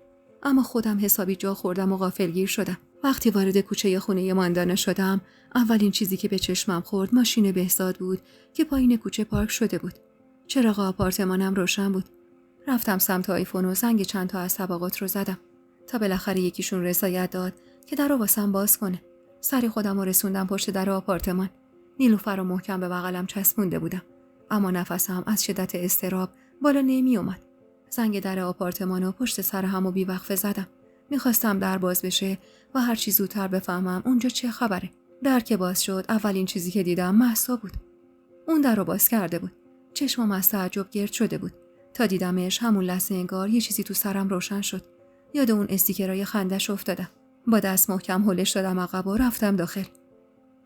اما خودم حسابی جا خوردم و غافلگیر شدم. وقتی وارد کوچه خونه ماندانا شدم، اولین چیزی که به چشمم خورد ماشین بهزاد بود که پایین کوچه پارک شده بود. چراغ آپارتمانم روشن بود. رفتم سمت آیفون و زنگ چند تا از طبقات رو زدم تا بالاخره یکیشون رضایت داد که در رو واسم باز کنه. سری خودم رو رسوندم پشت در آپارتمان. نیلوفر رو محکم به بغلم چسبونده بودم، اما نفسم از شدت اضطراب بالا نمی اومد. زنگ در آپارتمان رو پشت سر هم و بیوقفه زدم. میخواستم در باز بشه و هر چی زودتر بفهمم اونجا چه خبره. در که باز شد اولین چیزی که دیدم مهسا بود. اون در رو باز کرده بود. چشمم از تعجب گرد شده بود. تا دیدمش همون لحظه انگار یه چیزی تو سرم روشن شد. یاد اون استیکرای خندش افتادم. با دست محکم هلش دادم عقب و رفتم داخل.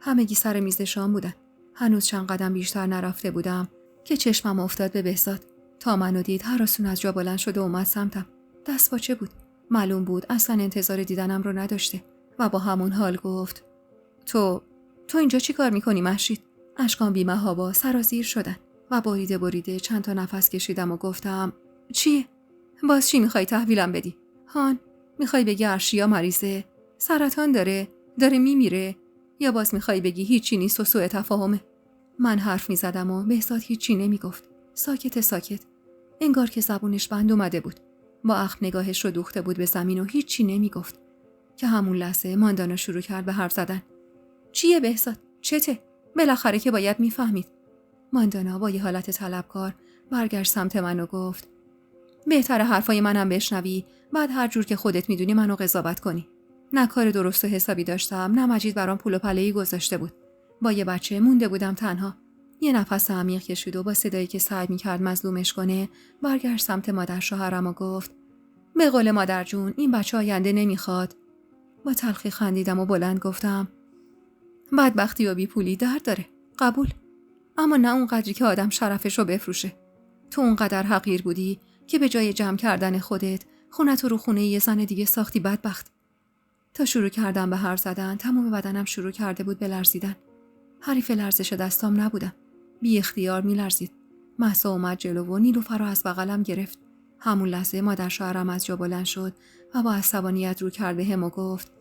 همگی سر میز شام بودن. هنوز چند قدم بیشتر نرفته بودم که چشمم افتاد به بهزاد. تا منو دید هراسون از جا بلند شد و اومد سمتم. دست باچه بود. معلوم بود اصلا انتظار دیدنم رو نداشته و با همون حال گفت تو اینجا چی کار میکنی مهشید؟ اشکام بی‌محابا سرازیر شدن و بریده چند تا نفس کشیدم و گفتم چیه؟ باز چی میخوای تحویلم بدی؟ هان میخوای بگی ارشیا مریضه؟ سرطان داره میمیره؟ یا باز میخوای بگی هیچی نیست و سوء تفاهمه؟ من حرف میزدم و بهزاد هیچی نمیگفت. ساکت. انگار که زبونش بند اومده بود. با اخم نگاهش رو دوخته بود به زمین و هیچی نمیگفت. که همون لحظه ماندانا شروع کرد به حرف زدن. چیه بهزاد؟ چته؟ بالاخره که باید میفهمید. ماندانا با یه حالت طلبکار برگشت سمت من و گفت بهتر حرفای منم بشنوی، بعد هر جور که خودت میدونی منو قضاوت کنی. نه کار درست و حسابی داشتم، نه مجید برام پول و پله‌ای گذاشته بود. با یه بچه مونده بودم تنها. یه نفس عمیق کشید و با صدایی که سعی می‌کرد مظلومش کنه برگشت سمت مادر شوهرم و گفت به قول مادر جون این بچه آینده نمیخواد. با تلخی خندیدم و بلند گفتم بدبختی و بی پولی درد داره. قبول. اما نه اون قدری که آدم شرفش رو بفروشه. تو اونقدر حقیر بودی که به جای جمع کردن خودت خونت رو خونه یه زن دیگه ساختی بدبخت. تا شروع کردم به حرف زدن تمام بدنم شروع کرده بود به لرزیدن. حریف لرزش دستام نبودم. بی اختیار می لرزید. مهسا اومد جلو و نیلوفر رو از بغلم گرفت. همون لحظه مادر شوهرم از جا بلند شد و با عصبانیت رو کرد بهم و گفت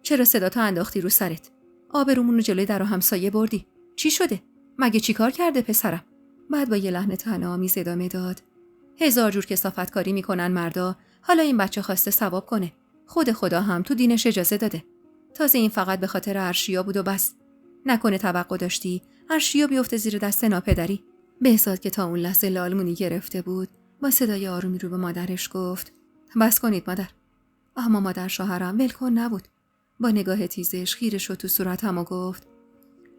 چرا صداتو انداختی رو سرت؟ آبرومون رو جلوی در و همسایه بردی. چی شده؟ مگه چی کار کرده پسرم؟ بعد با یه لحن طعنه‌آمیز ادامه داد 1000 جور کثافتکاری میکنن مردا، حالا این بچه خواسته ثواب کنه. خود خدا هم تو دینش اجازه داده. تازه این فقط به خاطر ارشیا بود و بس. نکنه توقع داشتی ارشیا بیفته زیر دست ناپدری. بهزاد که تا اون لحظه لالمونی گرفته بود با صدای آرومی رو به مادرش گفت بس کنید مادر. اما مادر شوهرم ولکن نبود. با نگاه تیزش خیره شد تو صورتم و گفت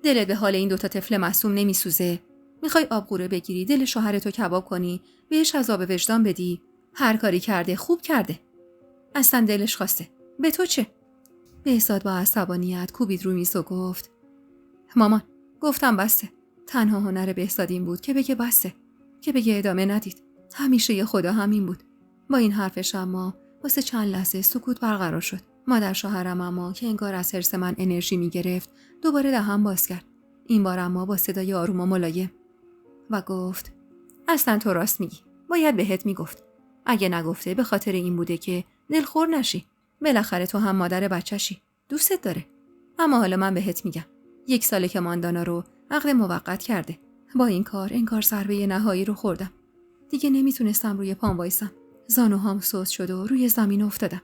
دلت به حال این دوتا طفل معصوم نمیسوزه؟ میخوای آبقوره بگیری دل شوهرتو کباب کنی بهش عذاب وجدان بدی؟ هر کاری کرده خوب کرده. اصلا دلش خواسته. به تو چه؟ بهزاد با عصبانیت کوبید رو میز و گفت مامان گفتم بسه. تنها هنر بهزاد این بود که بگه بسه، که بگه ادامه ندید. همیشه یه خدا همین بود. با این حرفش اما واسه چند لحظه سکوت برقرار شد. مادر شوهرم اما که انگار از حرص من انرژی میگرفت دوباره دهن باز کرد. این بار اما با صدای آروم و ملایم و گفت اصلا تو راست میگی. باید بهت میگفت. اگه نگفته به خاطر این بوده که دلخور نشی. بالاخره تو هم مادر بچه‌شی. دوستت داره. اما حالا من بهت میگم 1 ساله که ماندانا رو عقد موقت کرده. با این کار انگار ضربه نهایی رو خوردم. دیگه نمیتونستم روی پام وایسم. زانوهام سوس شد و روی زمین افتادم.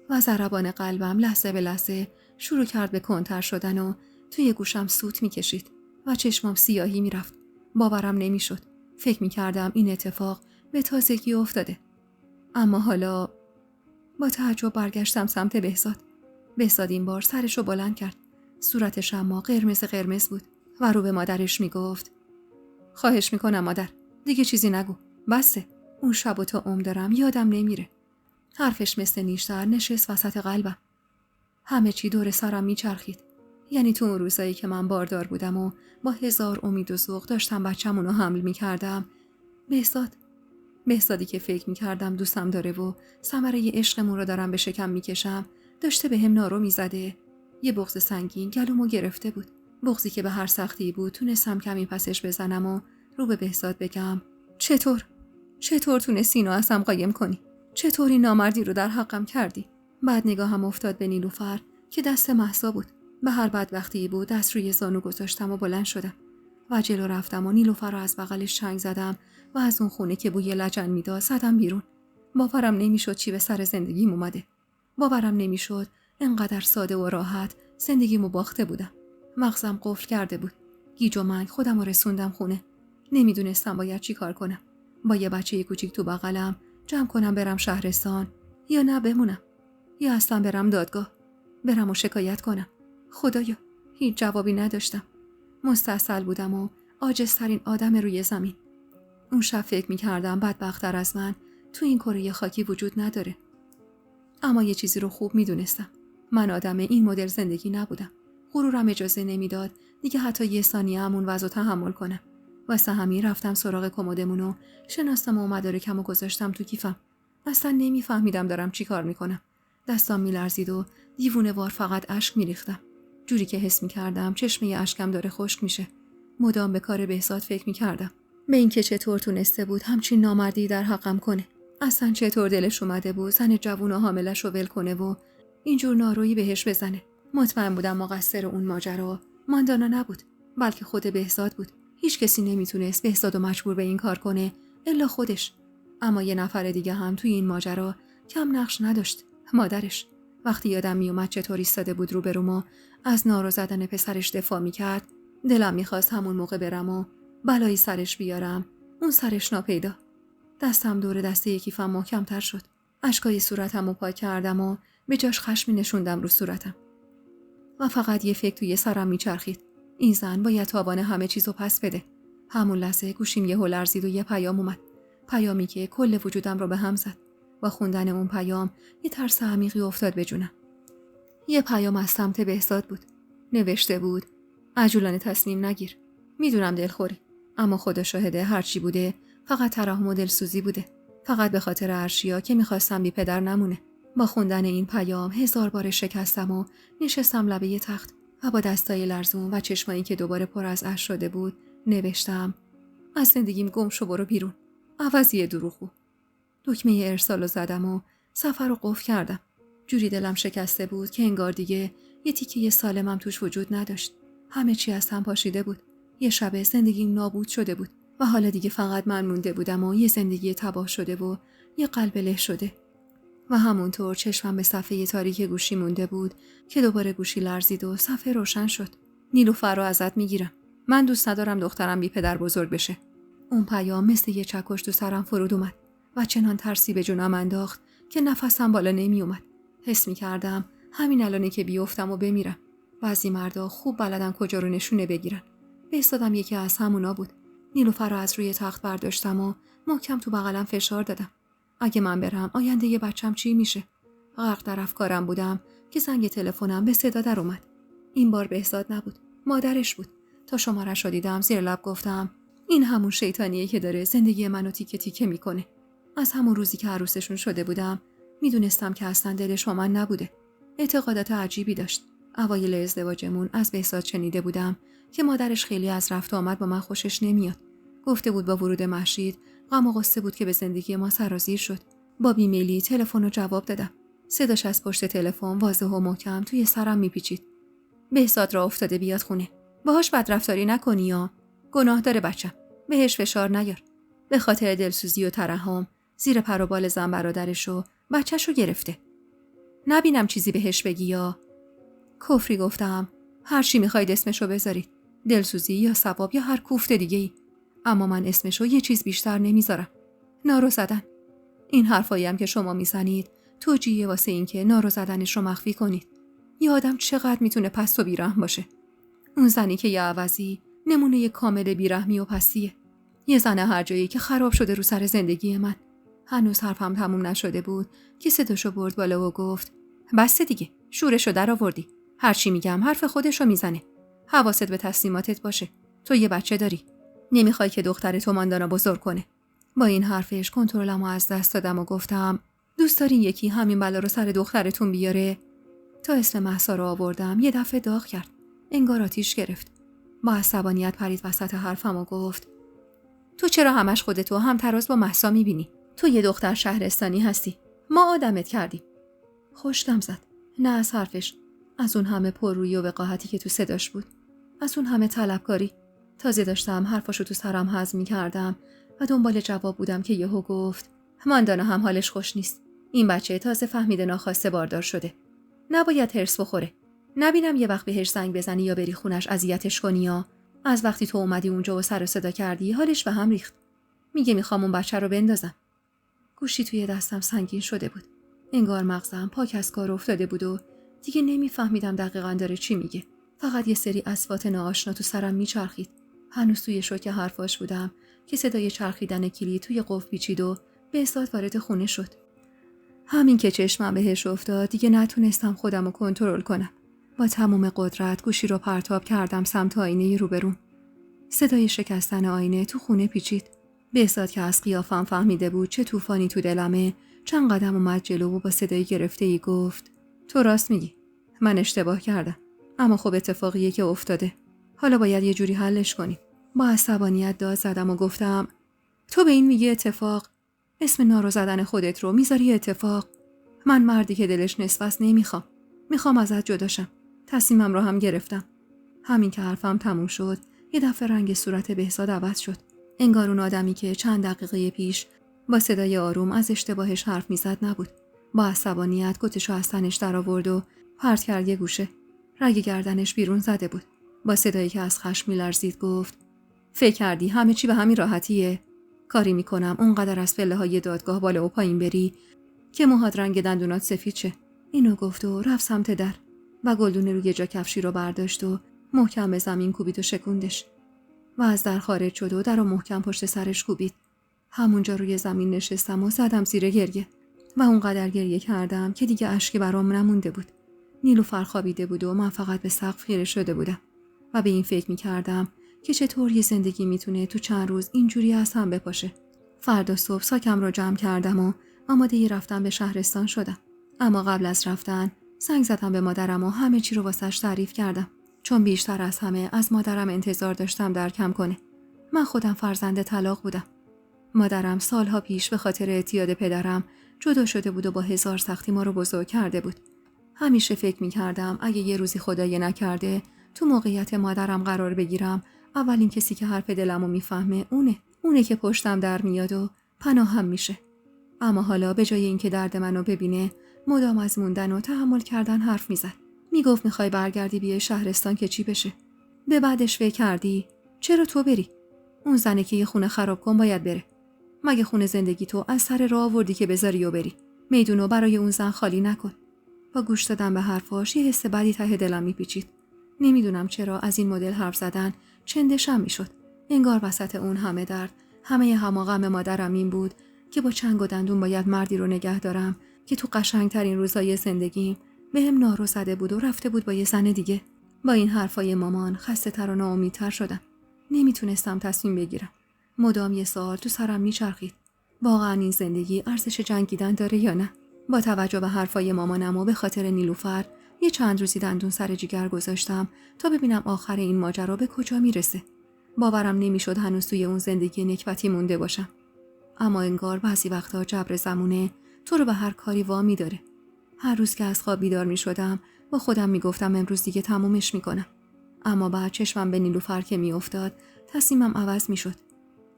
و ضربان قلبم لحظه به لحظه شروع کرد به کنتر شدن و توی گوشم سوت میکشید و چشمام سیاهی میرفت. باورم نمیشد. فکر میکردم این اتفاق به تازگی افتاده. اما حالا با تعجب برگشتم سمت بهزاد. بهزاد این بار سرشو بلند کرد. صورتش اما قرمز قرمز بود و رو به مادرش میگفت خواهش میکنم مادر دیگه چیزی نگو. بسه. اون شب و تا دارم یادم نمیره. حرفش مثل نیشتر نشست وسط قلبم. همه چی دور سرم میچرخید. یعنی تو اون روزایی که من باردار بودم و با 1000 امید و ذوق داشتم بچه‌مونو حمل میکردم، بهزادی که فکر میکردم دوستم داره و ثمره عشقمون رو دارم به شکم میکشم داشته به هم نارو میزده. یه بغض سنگین گلومو گرفته بود. بغضی که به هر سختی بود تونستم کمی پسش بزنم و رو به بهزاد بگم چطور تونستی اینو ازم قایم کنی؟ چطور این نامردی رو در حقم کردی؟ بعد نگاهم افتاد به نیلوفر که دست مهسا بود. به هر بدبختی بود دست روی زانو گذاشتم و بلند شدم و جلو رفتم و نیلوفر رو از بغلش چنگ زدم و از اون خونه که بوی لجن میداد زدم بیرون. باورم نمیشد چی به سر زندگیم اومده. باورم نمیشد انقدر ساده و راحت زندگیمو باخته بودم. مغزم قفل کرده بود. گیج و منگ خودم رو رسوندم خونه. نمیدونستم باید چی کار کنم. با یه بچه کوچیک تو بغلم جمع کنم برم شهرستان یا نه بمونم یا اصلا برم دادگاه، برم و شکایت کنم. خدایا هیچ جوابی نداشتم. مستعسل بودم و عاجزترین آدم روی زمین. اون شب فکر می‌کردم بدبخت‌تر از من تو این کره خاکی وجود نداره. اما یه چیزی رو خوب میدونستم. من آدم این مدل زندگی نبودم. غرورم اجازه نمیداد دیگه حتی یه ثانیه همون وضع تحمل کنم. واسه همین رفتم سراغ کمدمون و شناستم و مدارکمو گذاشتم تو کیفم. اصلا نمیفهمیدم دارم چی کار میکنم. دستام میلرزید و دیوونه وار فقط اشک میریختم. جوری که حس میکردم چشمه اشکم داره خشک میشه. مدام به کار بهزاد فکر میکردم. به اینکه چطور تونسته بود همچین نامردی در حقم کنه. اصلا چطور دلش اومده بود زن جوون و حاملش رو ول کنه و اینجور نارویی بهش بزنه. مطمئن بودم مقصر اون ماجرا ماندانا نبود بلکه خود بهزاد بود. هیچ کسی نمیتونست بهزادو مجبور به این کار کنه الا خودش. اما یه نفر دیگه هم توی این ماجرا کم نقش نداشت. مادرش. وقتی یادم میومد چطور ایستاده بود روبروم و از نارو زدن پسرش دفاع میکرد دلم میخواست همون موقع برم و بلایی سرش بیارم. اون سرش ناپیدا. دستم دور دسته کیفم محکم‌تر شد. اشکای صورتمو پاک کردم و به جاش خشمی نشوندم رو صورتم. و فقط یه فکر توی سرم میچرخید. این زن باید تاوان همه چیزو پس بده. همون لحظه گوشیم یهو لرزید و یه پیام اومد. پیامی که کل وجودم رو به هم زد. با خوندن اون پیام یه ترس عمیقی افتاد به جونم. یه پیام از سمت بهزاد بود. نوشته بود: عجولانه تصمیم نگیر. میدونم دلخوری، اما خدا شاهده هرچی بوده فقط ترحم و دلسوزی بوده. فقط به خاطر ارشیا که میخواستم بی پدر نمونه. با خوندن این پیام 1000 بار شکستم و نشستم لبه ی تخت و با دستای لرزون و چشمایی که دوباره پر از اشک شده بود نوشتم: از زندگیم گم شو، برو بیرون. عوضی دروغگو. دکمه ارسالو زدم و سفر رو قفل کردم. جوری دلم شکسته بود که انگار دیگه یه تیکه سالمم توش وجود نداشت. همه چی از هم پاشیده بود. یه شب زندگیم نابود شده بود و حالا دیگه فقط من مونده بودم و یه زندگی تباه شده و یه قلب له شده. و همونطور چشمم به صفحه تاریک گوشی مونده بود که دوباره گوشی لرزید و صفحه روشن شد. نیلوفر رو ازت میگیرم. من دوست ندارم دخترم بی پدر بزرگ بشه. اون پیام مثل یه چکش تو سرم فرود اومد و چنان ترسی به جونم انداخت که نفسم بالا نمی اومد. حس می کردم همین الانه که بیفتم و بمیرم. بعضی مردا خوب بلدن کجا رو نشونه بگیرن. بهزادم یکی از همونا بود. نیلوفر رو از روی تخت برداشتم و محکم تو بغلم فشار دادم. اگه من برم آینده یه بچم چی میشه؟ غرق در افکارم بودم که زنگ تلفنم به صدا در اومد. این بار بهزاد نبود، مادرش بود. تا شماره‌اش رو دیدم زیر لب گفتم: این همون شیطانیه که داره زندگی منو تیکه تیکه میکنه. از همون روزی که عروسشون شده بودم میدونستم که اصلا دلش با من نبوده. اعتقادات عجیبی داشت. اوایل ازدواجمون از بهزاد شنیده بودم که مادرش خیلی از رفت و آمد با من خوشش نمیاد. گفته بود با ورود مهشید غم و غصه بود که به زندگی ما سرازیر شد. با بیمیلی تلفن رو جواب دادم. صداش از پشت تلفن واضح و محکم توی سرم میپیچید: بهزاد را افتاده بیاد خونه. باهاش بدرفتاری نکنی یا گناه داره بچم. بهش فشار نیار. به خاطر دلسوزی و ترحم زیر پر و بال زن برادرش و بچه‌شو گرفته. نبینم چیزی بهش بگی یا کفری. گفتم: هر چی میخواید اسمشو بذارید. دلسوزی یا ثواب یا هر کوفت دیگه‌ای. اما من اسمشو یه چیز بیشتر نمیذارم. نارو زدن. این حرفایی هم که شما میزنید توجیه واسه این که نارو زدنش رو مخفی کنید. یه آدم چقدر میتونه پست و بیرحم باشه. اون زنی که یه عوضی نمونه یه کامل بیرحمی و پستیه. یه زن هر جایی که خراب شده رو سر زندگی من. هنوز حرفم تموم نشده بود که صداشو برد بالا و گفت: بس دیگه، شورشو در آوردی. هر چی میگم حرف خودشو میزنه. حواست به تصمیماتت باشه. تو یه بچه داری. نمیخوای که دختر تو ماندانا بزرگ کنه. با این حرفش کنترلمو از دست دادم و گفتم: دوست دارین یکی همین بلا رو سر دخترتون بیاره؟ تا اسم مهسا رو آوردم یه دفعه داغ کرد. انگار آتیش گرفت. با عصبانیت پرید وسط حرفم و گفت: تو چرا همش خودتو هم تراز با مهسا میبینی؟ تو یه دختر شهرستانی هستی. ما آدمت کردیم. خوشم زد. نه از حرفش، از اون همه پررویی و وقاحتی که تو صداش بود، از اون همه طلبکاری. تازه داشتم حرفاشو تو سرم هضم می‌کردم و دنبال جواب بودم که یهو گفت: ماندانا هم حالش خوش نیست. این بچه تازه فهمیده ناخواسته باردار شده. نباید هرس بخوره. نبینم یه وقت بهش زنگ بزنی یا بری خونش اذیتش کنی یا از وقتی تو اومدی اونجا و سر و صدا کردی حالش به هم ریخت. میگه میخوام اون بچه رو بندازم. گوشی توی دستم سنگین شده بود. انگار مغزم پاک از کار افتاده بود و دیگه نمیفهمیدم دقیقاً داره چی میگه. فقط یه سری اصوات ناآشنا تو سرم میچرخید. هنوز توی شوک حرفاش بودم که صدای چرخیدن کلید توی قفل پیچید و بهزاد وارد خونه شد. همین که چشمم بهش افتاد دیگه نتونستم خودم رو کنترل کنم. با تمام قدرت گوشی رو پرتاب کردم سمت آینه روبروم. صدای شکستن آینه تو خونه پیچید. بهزاد که از قیافم فهمیده بود چه طوفانی تو دلمه، چند قدم اومد جلو و با صدای گرفته‌ای گفت: تو راست میگی. من اشتباه کردم. اما خب اتفاقیه که افتاده. حالا باید یه جوری حلش کنیم. با عصبانیت داد زدم و گفتم: تو به این میگی اتفاق؟ اسم نارو زدن خودت رو میذاری اتفاق؟ من مردی که دلش نصفست نمیخوام. میخوام ازت جداشم. تصمیمم رو هم گرفتم. همین که حرفم تموم شد یه دفعه رنگ صورت بهزاد عوض شد. انگار اون آدمی که چند دقیقه پیش با صدای آروم از اشتباهش حرف میزد نبود. با عصبانیت کتشو از تنش در آورد و پرت کرد یه گوشه. رگ گردنش بیرون زده بود. با صدایی که از خشم میلرزید گفت: فکر کردی همه چی به همین راحتیه؟ کاری میکنم اونقدر از پله‌های دادگاه بالا و پایین بری که موهات رنگ دندونات سفید شه. اینو گفت و رفت سمت در و گلدون روی جا کفشی رو برداشت و محکم به زمین کوبید و شکوندش و از در خارج شد و در رو محکم پشت سرش کوبید. همونجا روی زمین نشستم و زدم زیر گریه و اونقدر گریه کردم که دیگه اشکی برام نمونده بود. نیلوفر خوابیده بود و من فقط به سقف خیره شده بودم و به این فکر می‌کردم که چطور یه زندگی میتونه تو چند روز اینجوری از هم بپاشه. فردا صبح ساکم رو جمع کردم و آماده رفتن به شهرستان شدم. اما قبل از رفتن زنگ زدم به مادرم و همه چی رو واسش تعریف کردم. چون بیشتر از همه از مادرم انتظار داشتم درکم کنه. من خودم فرزند طلاق بودم. مادرم سالها پیش به خاطر اعتیاد پدرم جدا شده بود و با هزار سختی ما رو بزرگ کرده بود. همیشه فکر می‌کردم اگه یه روزی خدای نکرده تو موقعیت مادرم قرار بگیرم، اولین کسی که حرف دلمو میفهمه اونه که پشتم در میاد و پناهم میشه. اما حالا به جای اینکه درد منو ببینه، مدام از موندن و تحمل کردن حرف میزد. میگفت میخوای برگردی بیای شهرستان که چی بشه؟ به بعدش فکر کردی چرا تو بری؟ اون زنه که یه خونه خراب کن باید بره. مگه خونه زندگی تو از سر راه آوردی که بذاری و بری؟ میدونو برای اون زن خالی نکن. با گوش دادن به حرفاش یه حس بدی ته دلم میپیچید. نمیدونم چرا از این مدل حرف زدن چندشم میشد. انگار وسط اون همه درد، همه غم مادرم این بود که با چنگ و دندون باید مردی رو نگه دارم که تو قشنگترین روزای زندگیم بهم نارو زده بود و رفته بود با یه زن دیگه. با این حرفای مامان خسته تر و ناامیدتر شدم. نمیتونستم تصمیم بگیرم. مدام یه سوال تو سرم میچرخید. واقعا این زندگی ارزش جنگیدن داره یا نه؟ با توجه به حرفای مامانم و به خاطر نیلوفر یه چند روزی دندون سر جیگر گذاشتم تا ببینم آخر این ماجرا به کجا میرسه. باورم نمیشد هنوز توی اون زندگی نکبتی مونده باشم. اما انگار بعضی وقتا جبر زمونه تو رو به هر کاری وامی داره. هر روز که از خواب بیدار میشدم با خودم میگفتم امروز دیگه تمومش میکنم. اما بعد چشمم به نیلوفر که میافتاد تصمیمم عوض میشد.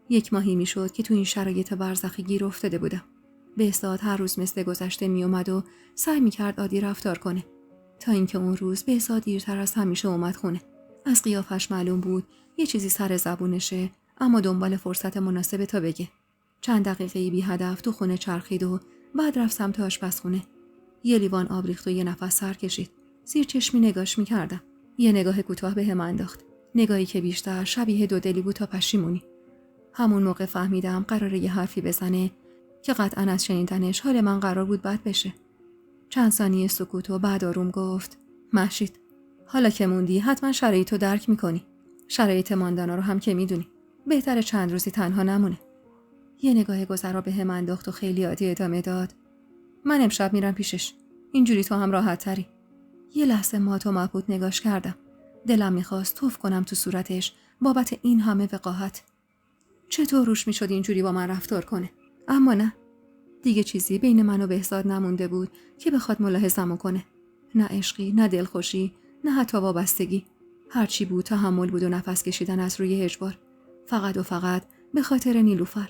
1 ماهی میشد که تو این شرایط برزخی گیر افتاده بودم. بهزاد هر روز مثل گذشته میومد و سعی میکرد عادی رفتار کنه. تا اینکه اون روز بهزاد دیرتر از همیشه اومد خونه. از قیافش معلوم بود یه چیزی سر زبونشه، اما دنبال فرصت مناسب تا بگه. چند دقیقه بی هدف تو خونه چرخید و بعد رفت سمت آشپزخونه. یه لیوان آب ریخت و یه نفس سر کشید. زیر چشمی نگاش میکردم. یه نگاه کوتاه بهم انداخت. نگاهی که بیشتر شبیه دودلی بود تا پشیمونی. همون موقع فهمیدم قراره یه حرفی بزنه که قطعاً از شنیدنش حال من قرار بود بد بشه. چند ثانیه سکوت و بعد آروم گفت: مهشید، حالا که موندی حتما شرایطو درک میکنی. شرایط ماندانا رو هم که میدونی. بهتره چند روزی تنها نمونه. یه نگاه گذرا بهم انداخت و خیلی عادی ادامه داد: من امشب میرم پیشش. اینجوری تو هم راحت تری. یه لحظه مات و مبهوت نگاش کردم. دلم میخواست توف کنم تو صورتش بابت این همه وقاحت. چطور روش میشد اینجوری با من رفتار کنه؟ اما نه. دیگه چیزی بین من و بهزاد نمونده بود که بخواد ملاحظه‌مو کنه. نه عشقی، نه دلخوشی، نه حتی وابستگی. هرچی بود تحمل بود و نفس کشیدن از روی اجبار. فقط و فقط به خاطر نیلوفر.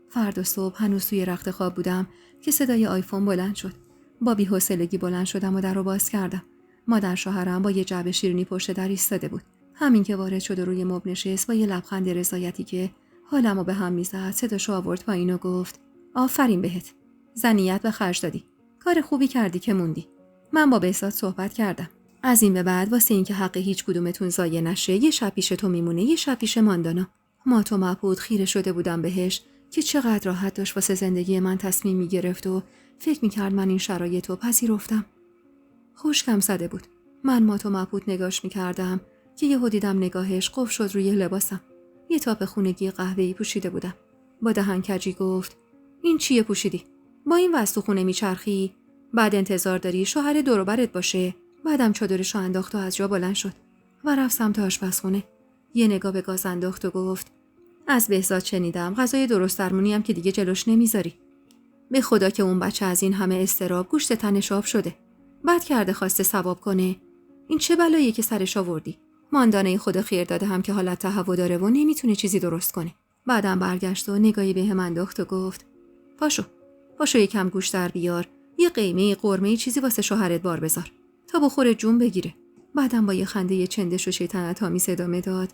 فردا صبح هنوز توی رخت خواب بودم که صدای آیفون بلند شد. با بی‌حوصلگی بلند شدم و در رو باز کردم. مادر شوهرم با یه جعبه شیرینی پشت در ایستاده بود. همین که وارد شد و روی مبل نشست با یه لبخند رضایتی که حالمو به هم میزد، صداشو آورد پایین و گفت: آفرین بهت. زنیت به خرج دادی. کار خوبی کردی که موندی. من با بهزاد صحبت کردم. از این به بعد واسه اینکه حق هیچ کدومتون ضایع نشه، یه شب پیش تو میمونه، یه شب پیش ماندانا. مات و مبهوت خیره شده بودم بهش که چقدر راحت داشت واسه زندگی من تصمیم میگرفت و فکر میکرد من این شرایطو پذیرفتم. خشکم زده بود. من مات و مبهوت نگاش میکردم که یهو دیدم نگاهش قفل شد روی لباسم. یه تاپ خونگی قهوه‌ای پوشیده بودم. با دهن کجی گفت: این چیه پوشیدی؟ با این وضع تو خونه میچرخی؟ بعد انتظار داری شوهر دور و برت باشه؟ بعدم چادرشو انداخت و از جا بلند شد و رفت سمت آشپزخونه. یه نگاه به گاز انداخت و گفت: از بهزاد شنیدم غذای درست درمونی هم که دیگه جلوش نمیذاری. به خدا که اون بچه از این همه استراب گوشت تنش آب شده. بد کرده خواسته ثواب کنه. این چه بلاییه که سرش آوردی؟ ماندانه خدا خیر داده هم که حالت تهوع داره و نمیتونه چیزی درست کنه. بعدم برگشت و نگاهی بهم انداخت و گفت: پاشو یکم گوشت در بیار. یه قیمه قرمه چیزی واسه شوهرت بار بذار تا بخوره جون بگیره. بعدم با یه خنده چندش و شیطنت آمیز ادامه داد: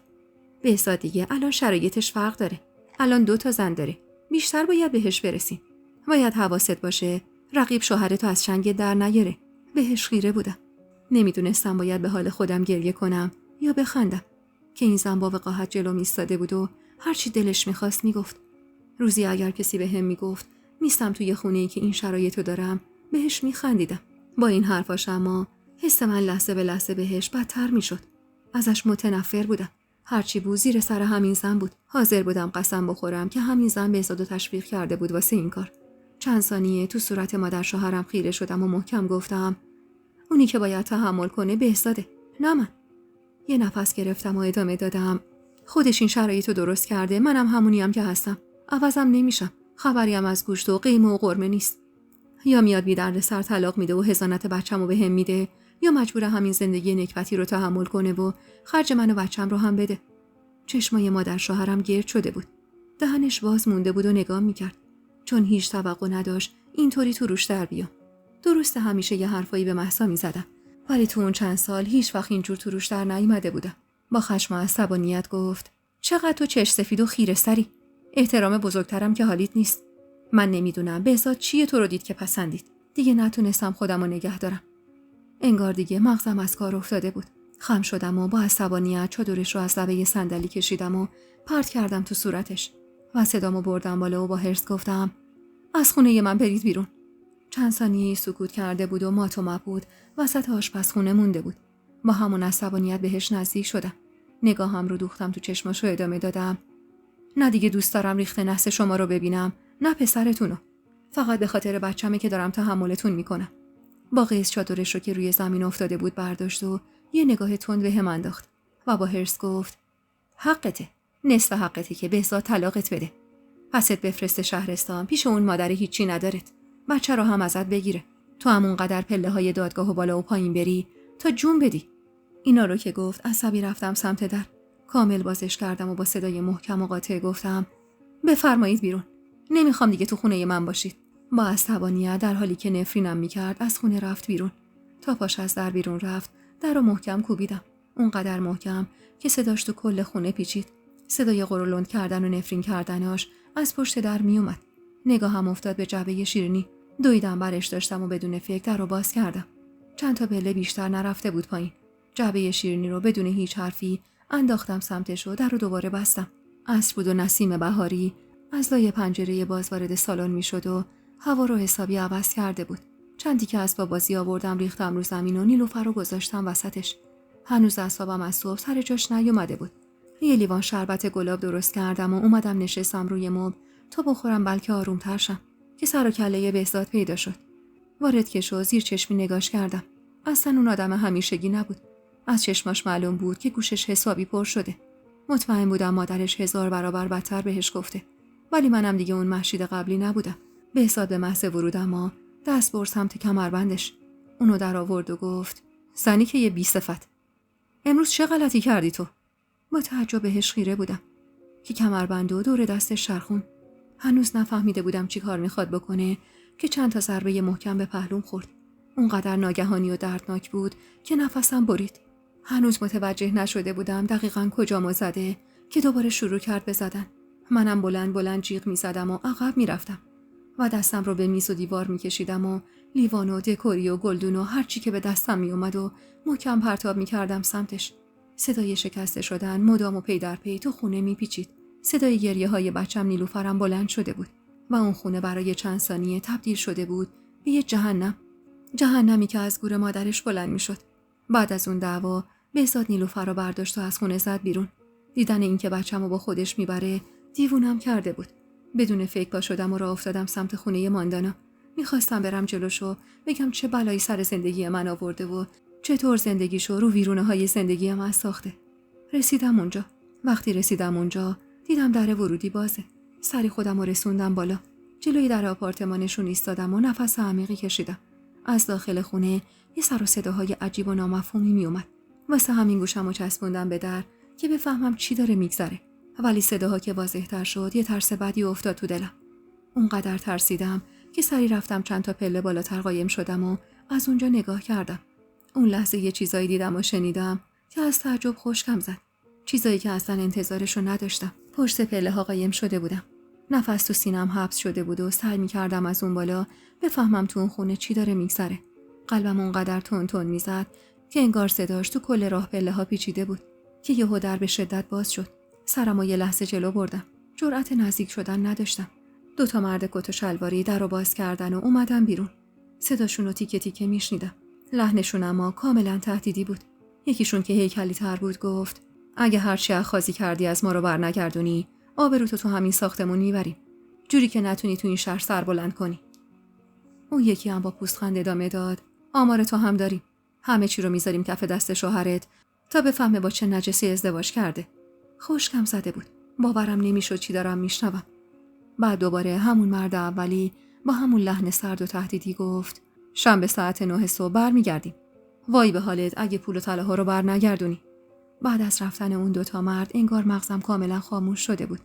بهزاد دیگه الان شرایطش فرق داره. الان 2 زن داره. بیشتر باید بهش برسیم. باید حواست باشه رقیب شوهرتو از چنگ در نیاره. بهش خیره بودم. نمیدونستم باید به حال خودم گریه کنم یا بخندم که این زن با وقاحت جلوم ایستاده بود و هرچی دلش میخواست میگفت. روزی اگر کسی بهم میگفت نیستم توی خونه‌ای که این شرایطو دارم، بهش میخندیدم. با این حرفاش اما حس من لحظه به لحظه بهش بدتر میشد. ازش متنفر بودم. هرچی بود زیر سر همین زن بود. حاضر بودم قسم بخورم که همین زن بهزادو تشویق کرده بود واسه این کار. چند ثانیه تو صورت مادر شوهرم خیره شدم و محکم گفتم اونی که باید تحمل کنه بهزاده، نه من. یه نفس گرفتم و ادامه دادم خودش این شرایطو درست کرده، منم همونیم که هستم. عوضم نمیشم. خبریم از گوشت و قیمه و قرمه نیست. یا میاد بی درد سر طلاق میده و حضانت بچه‌مو بهم میده، یا مجبور همین زندگی نکبتی رو تحمل کنه و خرج من و بچه‌م رو هم بده. چشمای مادر شوهرم گرد شده بود. دهنش باز مونده بود و نگاه میکرد. چون هیچ توقع نداشت اینطوری تو روش در بیام. درسته همیشه یه حرفایی به مهسا میزدم، ولی تو اون چند سال هیچ وقت اینجور تو روش در نیومده بودم. با خشم و عصبانیت گفت چقدر تو چش سفید و خیره سری. احترام بزرگترم که حالیت نیست. من نمیدونم بهزاد چیه تو رو دید که پسندید. دیگه نتونستم خودم رو نگه دارم. انگار دیگه مغزم از کار افتاده بود. خم شدم و با عصبانیت چادرش رو از لبه صندلی کشیدم و پرت کردم تو صورتش و صدامو بردم بالا و با حرص گفتم از خونه من برید بیرون. چند ثانیه سکوت کرده بود و مات و مبهوت وسط آشپزخونه مونده بود. با همون عصبانیت بهش نزدیک شدم. نگاهم رو دوختم تو چشماش و ادامه دادم نه دیگه دوست دارم ریخته نسل شما رو ببینم، نه پسرتونو. فقط به خاطر بچه‌مه که دارم تحملتون میکنم. با قیز چادرش رو که روی زمین افتاده بود برداشت و یه نگاه تند بهم انداخت و با حرص گفت حقته. نصف حقته که بهزاد طلاقت بده. پست بفرسته شهرستان پیش اون مادر هیچی ندارت. بچه رو هم ازت بگیره. تو همونقدر پله‌های دادگاه و بالا و پایین بری تا جون بدی. اینا رو که گفت عصبی رفتم سمت در. کامل بازش کردم و با صدای محکم و قاطع گفتم بفرمایید بیرون. نمیخوام دیگه تو خونه من باشید. با عصبانیت در حالی که نفرینم میکرد از خونه رفت بیرون. تا پاش از در بیرون رفت در رو محکم کوبیدم. اونقدر محکم که صداش تو کل خونه پیچید. صدای قرولند کردن و نفرین کردناش از پشت در میومد. نگاهم افتاد به جعبه شیرینی. دویدم برش داشتم و بدون فکر در رو باز کردم. چند تا پله بیشتر نرفته بود پایین. جعبه شیرینی رو بدون هیچ حرفی انداختم سمتش و در رو دوباره بستم. عصر بود و نسیم بهاری از لای پنجره باز وارد سالن میشد و هوا رو حسابی عوض کرده بود. چندی که اسباب بازی آوردم ریختم رو زمین و نیلوفر رو گذاشتم وسطش. هنوز اعصابم از صبح سر جاش نیومده بود. یه لیوان شربت گلاب درست کردم و اومدم نشستم روی مبل تا بخورم بلکه آروم‌تر شم که سر و کله بهزاد پیدا شد. وارد که شد زیر چشمی نگاش کردم. اصلا اون آدم همیشگی نبود. از چشماش معلوم بود که گوشش حسابی پر شده. مطمئن بودم مادرش 1000 برابر بدتر بهش گفته. ولی منم دیگه اون مهشید قبلی نبودم. بهزاد به محض ورودم دست برد سمت کمربندش. اونو در آورد و گفت زنی که یه بی‌صفت. امروز چه غلطی کردی تو؟ با تعجب بهش خیره بودم که کمربندو دور دستش چرخون. هنوز نفهمیده بودم چی کار میخواد بکنه که چند تا ضربه محکم به پهلوم خورد. اونقدر ناگهانی و دردناک بود که نفسم برید. هنوز متوجه نشده بودم دقیقاً کجامو زده که دوباره شروع کرد به زدن. منم بلند بلند جیغ میزدم و عقب میرفتم و دستم رو به میز و دیوار میکشیدم و لیوان و دکوری و گلدون و هر چی که به دستم میومد و محکم پرتاب میکردم سمتش. صدای شکسته شدن مدام و پی در پی تو خونه میپیچید. صدای گریه های بچم نیلوفرم بلند شده بود و اون خونه برای چند ثانیه تبدیل شده بود به یه جهنم. جهنمی که از گور مادرش بلند میشد. بعد از اون دعوا بهزاد نیلوفر رو برداشت و از خونه زد بیرون. دیدن اینکه بچه‌مو با خودش میبره دیوونم کرده بود. بدون فکر پا شدم و راه افتادم سمت خونه ماندانا. میخواستم برم جلوشو بگم چه بلایی سر زندگی من آورده و چطور زندگیشو رو ویرونه های زندگی من ساخته. رسیدم اونجا. وقتی رسیدم اونجا دیدم در ورودی بازه. سری خودم رو رسوندم بالا. جلوی در آپارتمانشون ایستادم و نفس عمیقی کشیدم. از داخل خونه یه سر و صداهای عجیب و نامفهومی میومد. واسه همین گوشمو چسبوندم به در که بفهمم چی داره میگذره. ولی صداها که واضح‌تر شد یه ترس بدی افتاد تو دلم. اونقدر ترسیدم که سری رفتم چند تا پله بالاتر قایم شدم و از اونجا نگاه کردم. اون لحظه یه چیزایی دیدم و شنیدم که از تعجب خشکم زد. چیزایی که اصلا انتظارشو نداشتم. پشت پله‌ها قایم شده بودم. نفس تو سینم حبس شده بود و سعی می‌کردم از اون بالا بفهمم تو اون خونه چی داره میگذره. قلبم اونقدر تون تون میزد که انگار صداش تو کل راه پله‌ها پیچیده بود که یهو در به شدت باز شد. سرمو یه لحظه جلو بردم. جرأت نزدیک شدن نداشتم. 2 مرد کت و شلواری در رو باز کردن و اومدن بیرون. صداشون رو تیکه تیکه میشنیدم. لحنشون اما کاملا تهدیدی بود. یکیشون که هیکلی تر بود گفت اگه هرچی اخاذی کردی از ما رو برنگردونی، آبروتو تو همین ساختمون میبریم. جوری که نتونی تو این شهر سر بلند کنی. اون یکی هم با پوزخند ادامه داد آمار تو هم داریم. همه چی رو میذاریم کف دست شوهرت تا بفهمه با چه نجسی ازدواج کرده. خشکم زده بود. باورم نمیشد چی دارم میشنوم. بعد دوباره همون مرد اولی با همون لحن سرد و تهدیدی گفت شنبه ساعت 9 صبح برمیگردیم. وای به حالت اگه پول و طلاها رو برنگردونی. بعد از رفتن اون دوتا مرد انگار مغزم کاملا خاموش شده بود.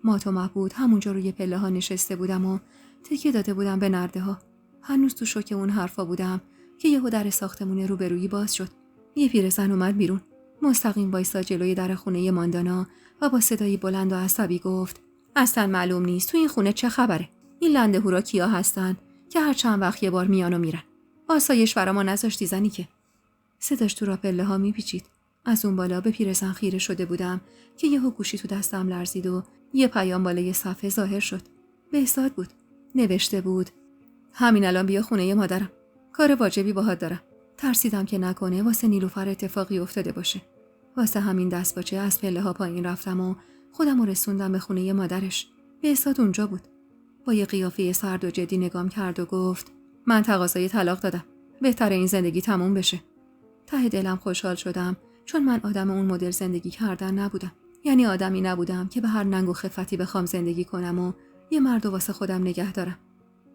مات و مبهوت همونجا روی پله ها نشسته بودم و تکیه داده بودم به نرده ها. هنوز تو شوک اون حرفا بودم که یهو در ساختمون روبرویی باز شد. یه پیرزن اومد بیرون. مستقیم وایسا جلوی در خونه ماندانا و با صدای بلند و عصبی گفت اصلا معلوم نیست تو این خونه چه خبره. این لنده هورا کیا هستن که هر چند وقت یه بار میان و میرن. آسایش برا ما نذاشتی زنی که. صداش تو را پله ها میپیچید. از اون بالا به پیرزن خیره شده بودم که یهو گوشی تو دستم لرزید و یه پیام بالای صفحه ظاهر شد. بهزاد بود. نوشته بود همین الان بیا خونه مادرم. کار واجبی باهات دارم. ترسیدم که نکنه واسه نیلوفر اتفاقی افتاده باشه. واسه همین دستپاچه از پله ها پایین رفتم و خودم رو رسوندم به خونه مادرش. بهزاد اونجا بود. با یه قیافه سرد و جدی نگام کرد و گفت من تقاضای طلاق دادم. بهتره این زندگی تموم بشه. ته دلم خوشحال شدم چون من آدم اون مدل زندگی کردن نبودم. یعنی آدمی نبودم که به هر ننگ و خفتی بخوام زندگی کنم و یه مرد واسه خودم نگه دارم.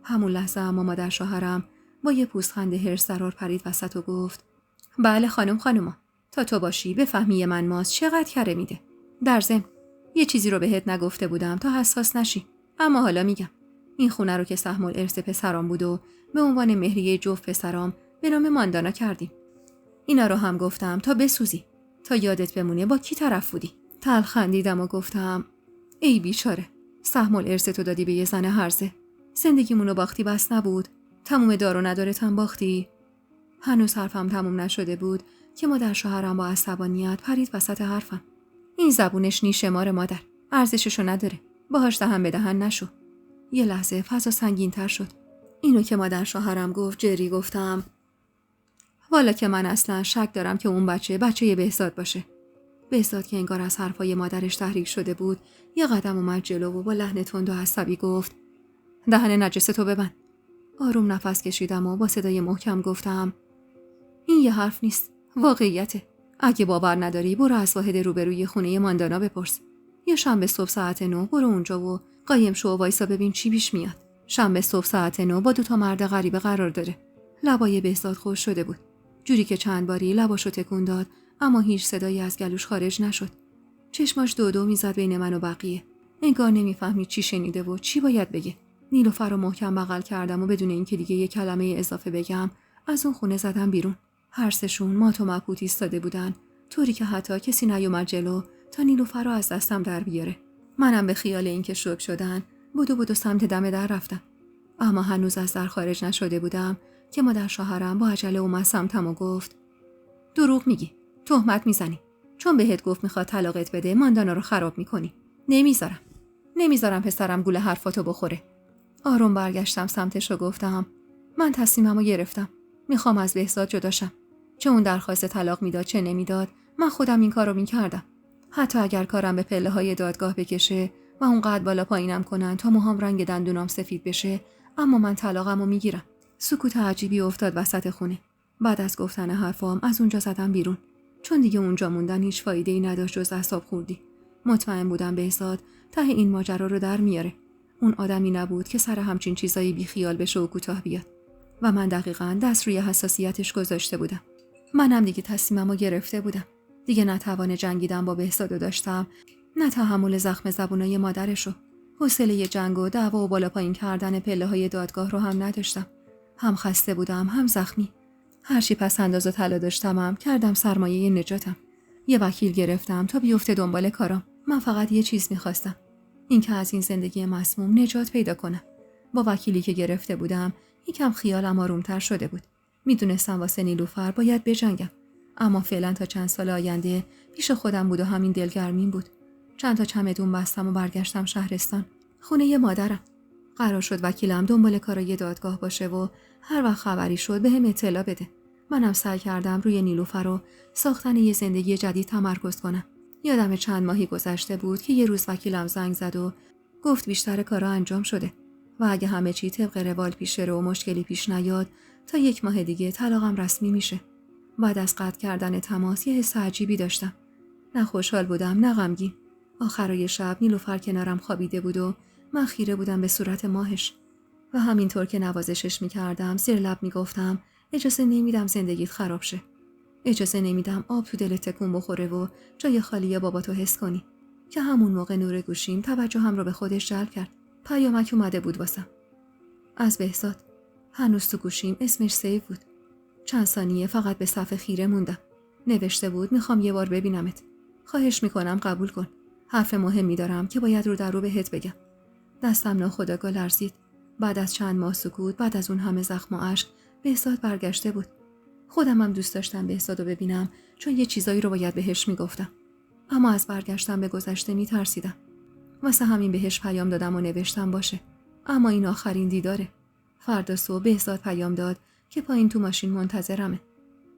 همون لحظه اما مادر شوهرم با یه پوزخند هرس ضرار پرید وسط و گفت بله خانوما تا تو باشی بفهمی من ماست چقدر کره میده. در ضمن یه چیزی رو بهت نگفته بودم تا حساس نشی، اما حالا میگم. این خونه رو که سهم الارث پسرام بود و به عنوان مهریه جفت پسرام به نام ماندانا کردیم. اینا رو هم گفتم تا بسوزی، تا یادت بمونه با کی طرف بودی. تلخ خندیدم و گفتم ای بیچاره، سهم الارث تو دادی به یه زن هرزه. زندگیمونو باختی بس نبود، تموم دار و ندارتم باختی. هنوز حرفم تموم نشده بود که مادر شوهرم با عصبانیت پرید وسط حرفم. این زبونش نیشه مار مادر، ارزششو نداره، باهاش دهن به دهن نشو. یه لحظه فضا سنگین تر شد. اینو که مادر شوهرم گفت جری گفتم والا که من اصلا شک دارم که اون بچه بهزاد باشه. بهزاد که انگار از حرفای مادرش تحریک شده بود یه قدم اومد جلو و با لحن تند و عصبی گفت دهن نجس تو ببند. آروم نفس کشیدم و با صدای محکم گفتم این یه حرف نیست، واقعیته. اگه باور نداری برو از واحد روبروی خونه ماندانا بپرس. یه شنبه صبح ساعت 9 برو اونجا و قایم شو و وایسا ببین چی پیش میاد. شنبه صبح ساعت 9 با 2 مرد غریبه قرار داره. لبای بهزاد خوش شده بود، جوری که چند باری لباشو تکون داد اما هیچ صدایی از گلوش خارج نشد. چشماش دو میزد بین من و بقیه، انگار نمیفهمید چی شنیده و چی باید بگه. نیلوفر رو محکم بغل کردم و بدون اینکه دیگه یه کلمه اضافه بگم از اون خونه زدم بیرون. هر سشون مات و مبهوت ایستاده بودن، طوری که حتی کسی نیومد جلو تا نیلوفر رو از دستم در بیاره. منم به خیال اینکه شوک شدن بدو سمت دم در رفتم. اما هنوز از در خارج نشده بودم که مادر شوهرم با عجله اومد سمتم و گفت دروغ میگی، تهمت میزنی. چون بهت گفت میخواد طلاقت بده ماندانا رو خراب میکنی. نمیذارم پسرم گول حرفاتو بخوره. آروم برگشتم سمتش و گفتم من تصمیممو گرفتم. میخوام از بهزاد جدا شم. چه اون درخواست طلاق میداد چه نمیداد من خودم این کارو میکردم. حتی اگر کارم به پله های دادگاه بکشه و اونقدر بالا پایینم کنن تا موهام رنگ دندونام سفید بشه، اما من طلاقمو میگیرم. سکوت عجیبی افتاد وسط خونه. بعد از گفتن حرفام از اونجا زدم بیرون، چون دیگه اونجا موندن هیچ فایده‌ای نداشت جز اعصاب خوردی. مطمئن بودم بهزاد ته این ماجرا رو در میاره. اون آدمی نبود که سر همچین چیزایی بی خیال بشه و کوتاه بیاد. و من دقیقاً دست روی حساسیتش گذاشته بودم. منم دیگه تصمیممو گرفته بودم. دیگه نه توان جنگیدن با بهزادو داشتم، نه تحمل زخم زبونای مادرشو. حوصله جنگ و دعوا و بالا پایین کردن پله‌های دادگاه رو هم نداشتم. هم خسته بودم هم زخمی. هر چی پس انداز طلا داشتمم کردم سرمایه نجاتم. یه وکیل گرفتم تا بیفته دنبال کارم. من فقط یه چیز می‌خواستم، این که از این زندگی مسموم نجات پیدا کنم. با وکیلی که گرفته بودم یکم خیالم آرومتر شده بود. میدونستم واسه نیلوفر باید بجنگم، اما فعلا تا چند سال آینده پیش خودم بود و همین دلگرمین بود. چند تا چمدون بستم و برگشتم شهرستان، خونه مادرم. قرار شد وکیلم دنبال کارای دادگاه باشه و هر وقت خبری شد بهم اطلاع بده. منم سعی کردم روی نیلوفر و ساختن یه زندگی جدید تمرکز کنم. یادم چند ماهی گذشته بود که یه روز وکیلم زنگ زد و گفت بیشتر کارا انجام شده و اگه همه چی طبق روال پیش بره و مشکلی پیش نیاد تا 1 ماه دیگه طلاقم رسمی میشه. بعد از قطع کردن تماس یه حس عجیبی داشتم. نه خوشحال بودم نه غمگین. آخرای شب نیلوفر کنارم خوابیده بود و من خیره بودم به صورت ماهش و همینطور که نوازشش میکردم زیر لب میگفتم اجازه نمیدم زندگیت خراب شه. اجازه نمیدم آب تو دلت تکون بخوره و جای خالی باباتو حس کنی. که همون موقع نور گوشیم توجهم رو به خودش جلب کرد. پیامک اومده بود واسم. از بهزاد. هنوز تو گوشیم اسمش سیو بود. چند ثانیه فقط به صفحه خیره موندم. نوشته بود میخوام یه بار ببینمت. خواهش میکنم قبول کن. حرف مهمی دارم که باید رو در رو بهت بگم. دستم ناخودآگاه لرزید. بعد از چند ماه سکوت، بعد از اون همه زخم و اشک، بهزاد برگشته بود. خودم هم دوست داشتم بهزادو ببینم چون یه چیزایی رو باید بهش میگفتم. اما از برگشتن به گذشته میترسیدم. واسه همین بهش پیام دادم و نوشتم باشه. اما این آخرین دیداره. فردا صبح بهزاد پیام داد که پایین تو ماشین منتظرمه.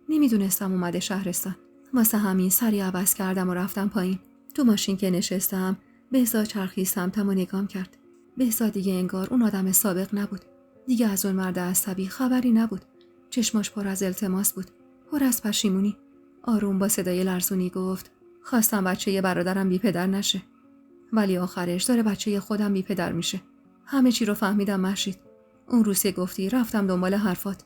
نمیدونستم اومده شهرستان. واسه همین سریع عوض کردم و رفتم پایین. تو ماشین که نشستم، بهزاد چرخید سمتم و نگام کرد. بهزاد دیگه انگار اون آدم سابق نبود. دیگه از اون مرد عصبی خبری نبود. چشماش پر از التماس بود. پر از پشیمونی. آروم با صدای لرزونی گفت خواستم بچه برادرم بی پدر نشه. ولی آخرش داره بچه خودم بی پدر میشه. همه چی رو فهمیدم مهشید. اون روز گفتی رفتم دنبال حرفات.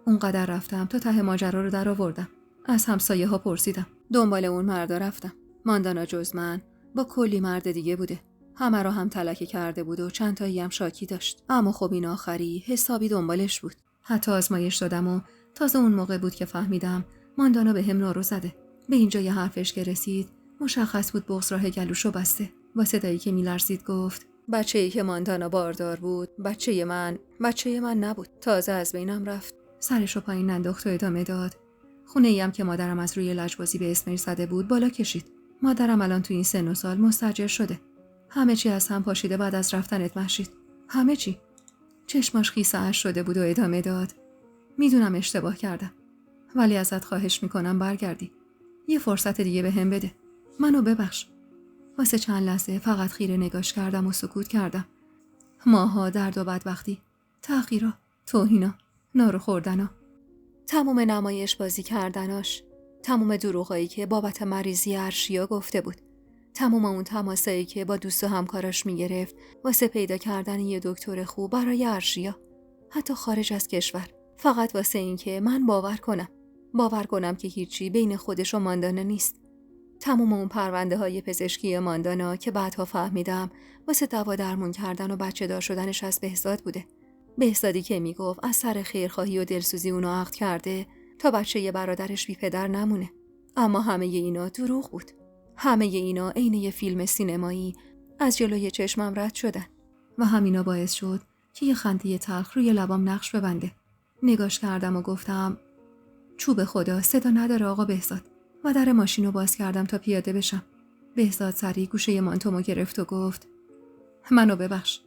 اونقدر رفتم تا ته ماجرا رو در آوردم. از همسایه ها پرسیدم. دنبال اون مردا رفتم. ماندانا جز من با کلی مرد دیگه بوده. همه رو هم تلکه کرده بود و چند تایی هم شاکی داشت. اما خب این آخری حسابی دنبالش بود. حتی آزمایش دادم و تازه اون موقع بود که فهمیدم ماندانا به هم نارو زده. به اینجا یه حرفش که رسید مشخص بود بغض راه گلوشو بسته. با صدایی که میلرزید گفت بچه‌ای که ماندانا باردار بود بچه من نبود. تازه از بینم رفت. سرشو پایین انداخت و ادامه داد. خونه‌ای هم که مادرم از روی لجبازی به اسمش زده بود بالا کشید. مادرم الان تو این سن و سال مستاجر شده. همه چی از هم پاشیده بعد از رفتنت مهشید. همه چی. چشماش خیس اشک شده بود و ادامه داد. میدونم اشتباه کردم. ولی ازت خواهش میکنم برگردی. یه فرصت دیگه بهم بده. منو ببخش. واسه چند لحظه فقط خیره نگاش کردم و سکوت کردم. ماها درد و بدبختی، تغییرا، توهینا، نارو خوردنا، تموم نمایش بازی کردناش، تموم دروغایی که بابت مریضی ارشیا گفته بود، تموم اون تماسایی که با دوست و همکاراش میگرفت واسه پیدا کردن یه دکتر خوب برای ارشیا، حتی خارج از کشور، فقط واسه این که من باور کنم که هیچی بین خودش و ماندانا نیست. تموم اون پرونده های پزشکی ماندانا که بعدها فهمیدم واسه دوا درمون کردن و بچه دار شدنش از بهزاد بوده. بهزادی که میگفت از سر خیرخواهی و دلسوزی اونو عقد کرده تا بچه برادرش بی پدر نمونه. اما همه اینا دروغ بود. همه اینا عین یه فیلم سینمایی از جلوی چشمم رد شدن و همینا باعث شد که یه خنده تلخ روی لبام نقش ببنده. نگاش کردم و گفتم چوب خدا صدا نداره آقا بهزاد. و در ماشین رو باز کردم تا پیاده بشم. بهزاد سریع گوشه مانتومو گرفت و گفت منو ببخش.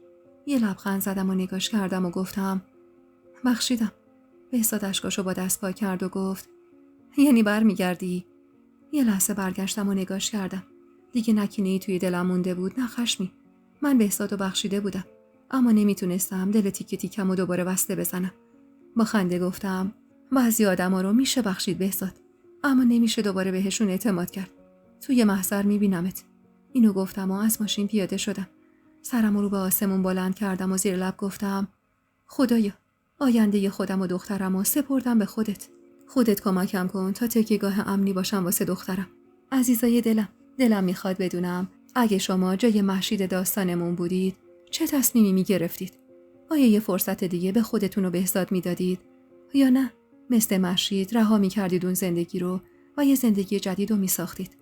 یه لبخند زدم و نگاش کردم و گفتم بخشیدم. بهزاد اشکاشو با دست پاک کرد و گفت یعنی برمیگردی؟ یه لحظه برگشتم و نگاش کردم. دیگه نه کینه‌ای توی دلم مونده بود نه خشمی. من بهزادو بخشیده بودم اما نمیتونستم دل تیکه تیکمو دوباره بسته بزنم. با خنده گفتم بعضی آدما رو میشه بخشید بهزاد، اما نمیشه دوباره بهشون اعتماد کرد. توی محضر میبینمت. اینو گفتم و از ماشین پیاده شدم. سرم رو به آسمون بلند کردم و زیر لب گفتم خدایا آینده خودم و دخترم رو سپردم به خودت. خودت کمکم کن تا تکیهگاه امنی باشم واسه دخترم. عزیزای دلم میخواد بدونم اگه شما جای مهشید داستانمون بودید چه تصمیمی میگرفتید؟ آیا یه فرصت دیگه به خودتون رو بهزاد میدادید یا نه مثل مهشید رها میکردید اون زندگی رو و یه زندگی جدید رو میساختید؟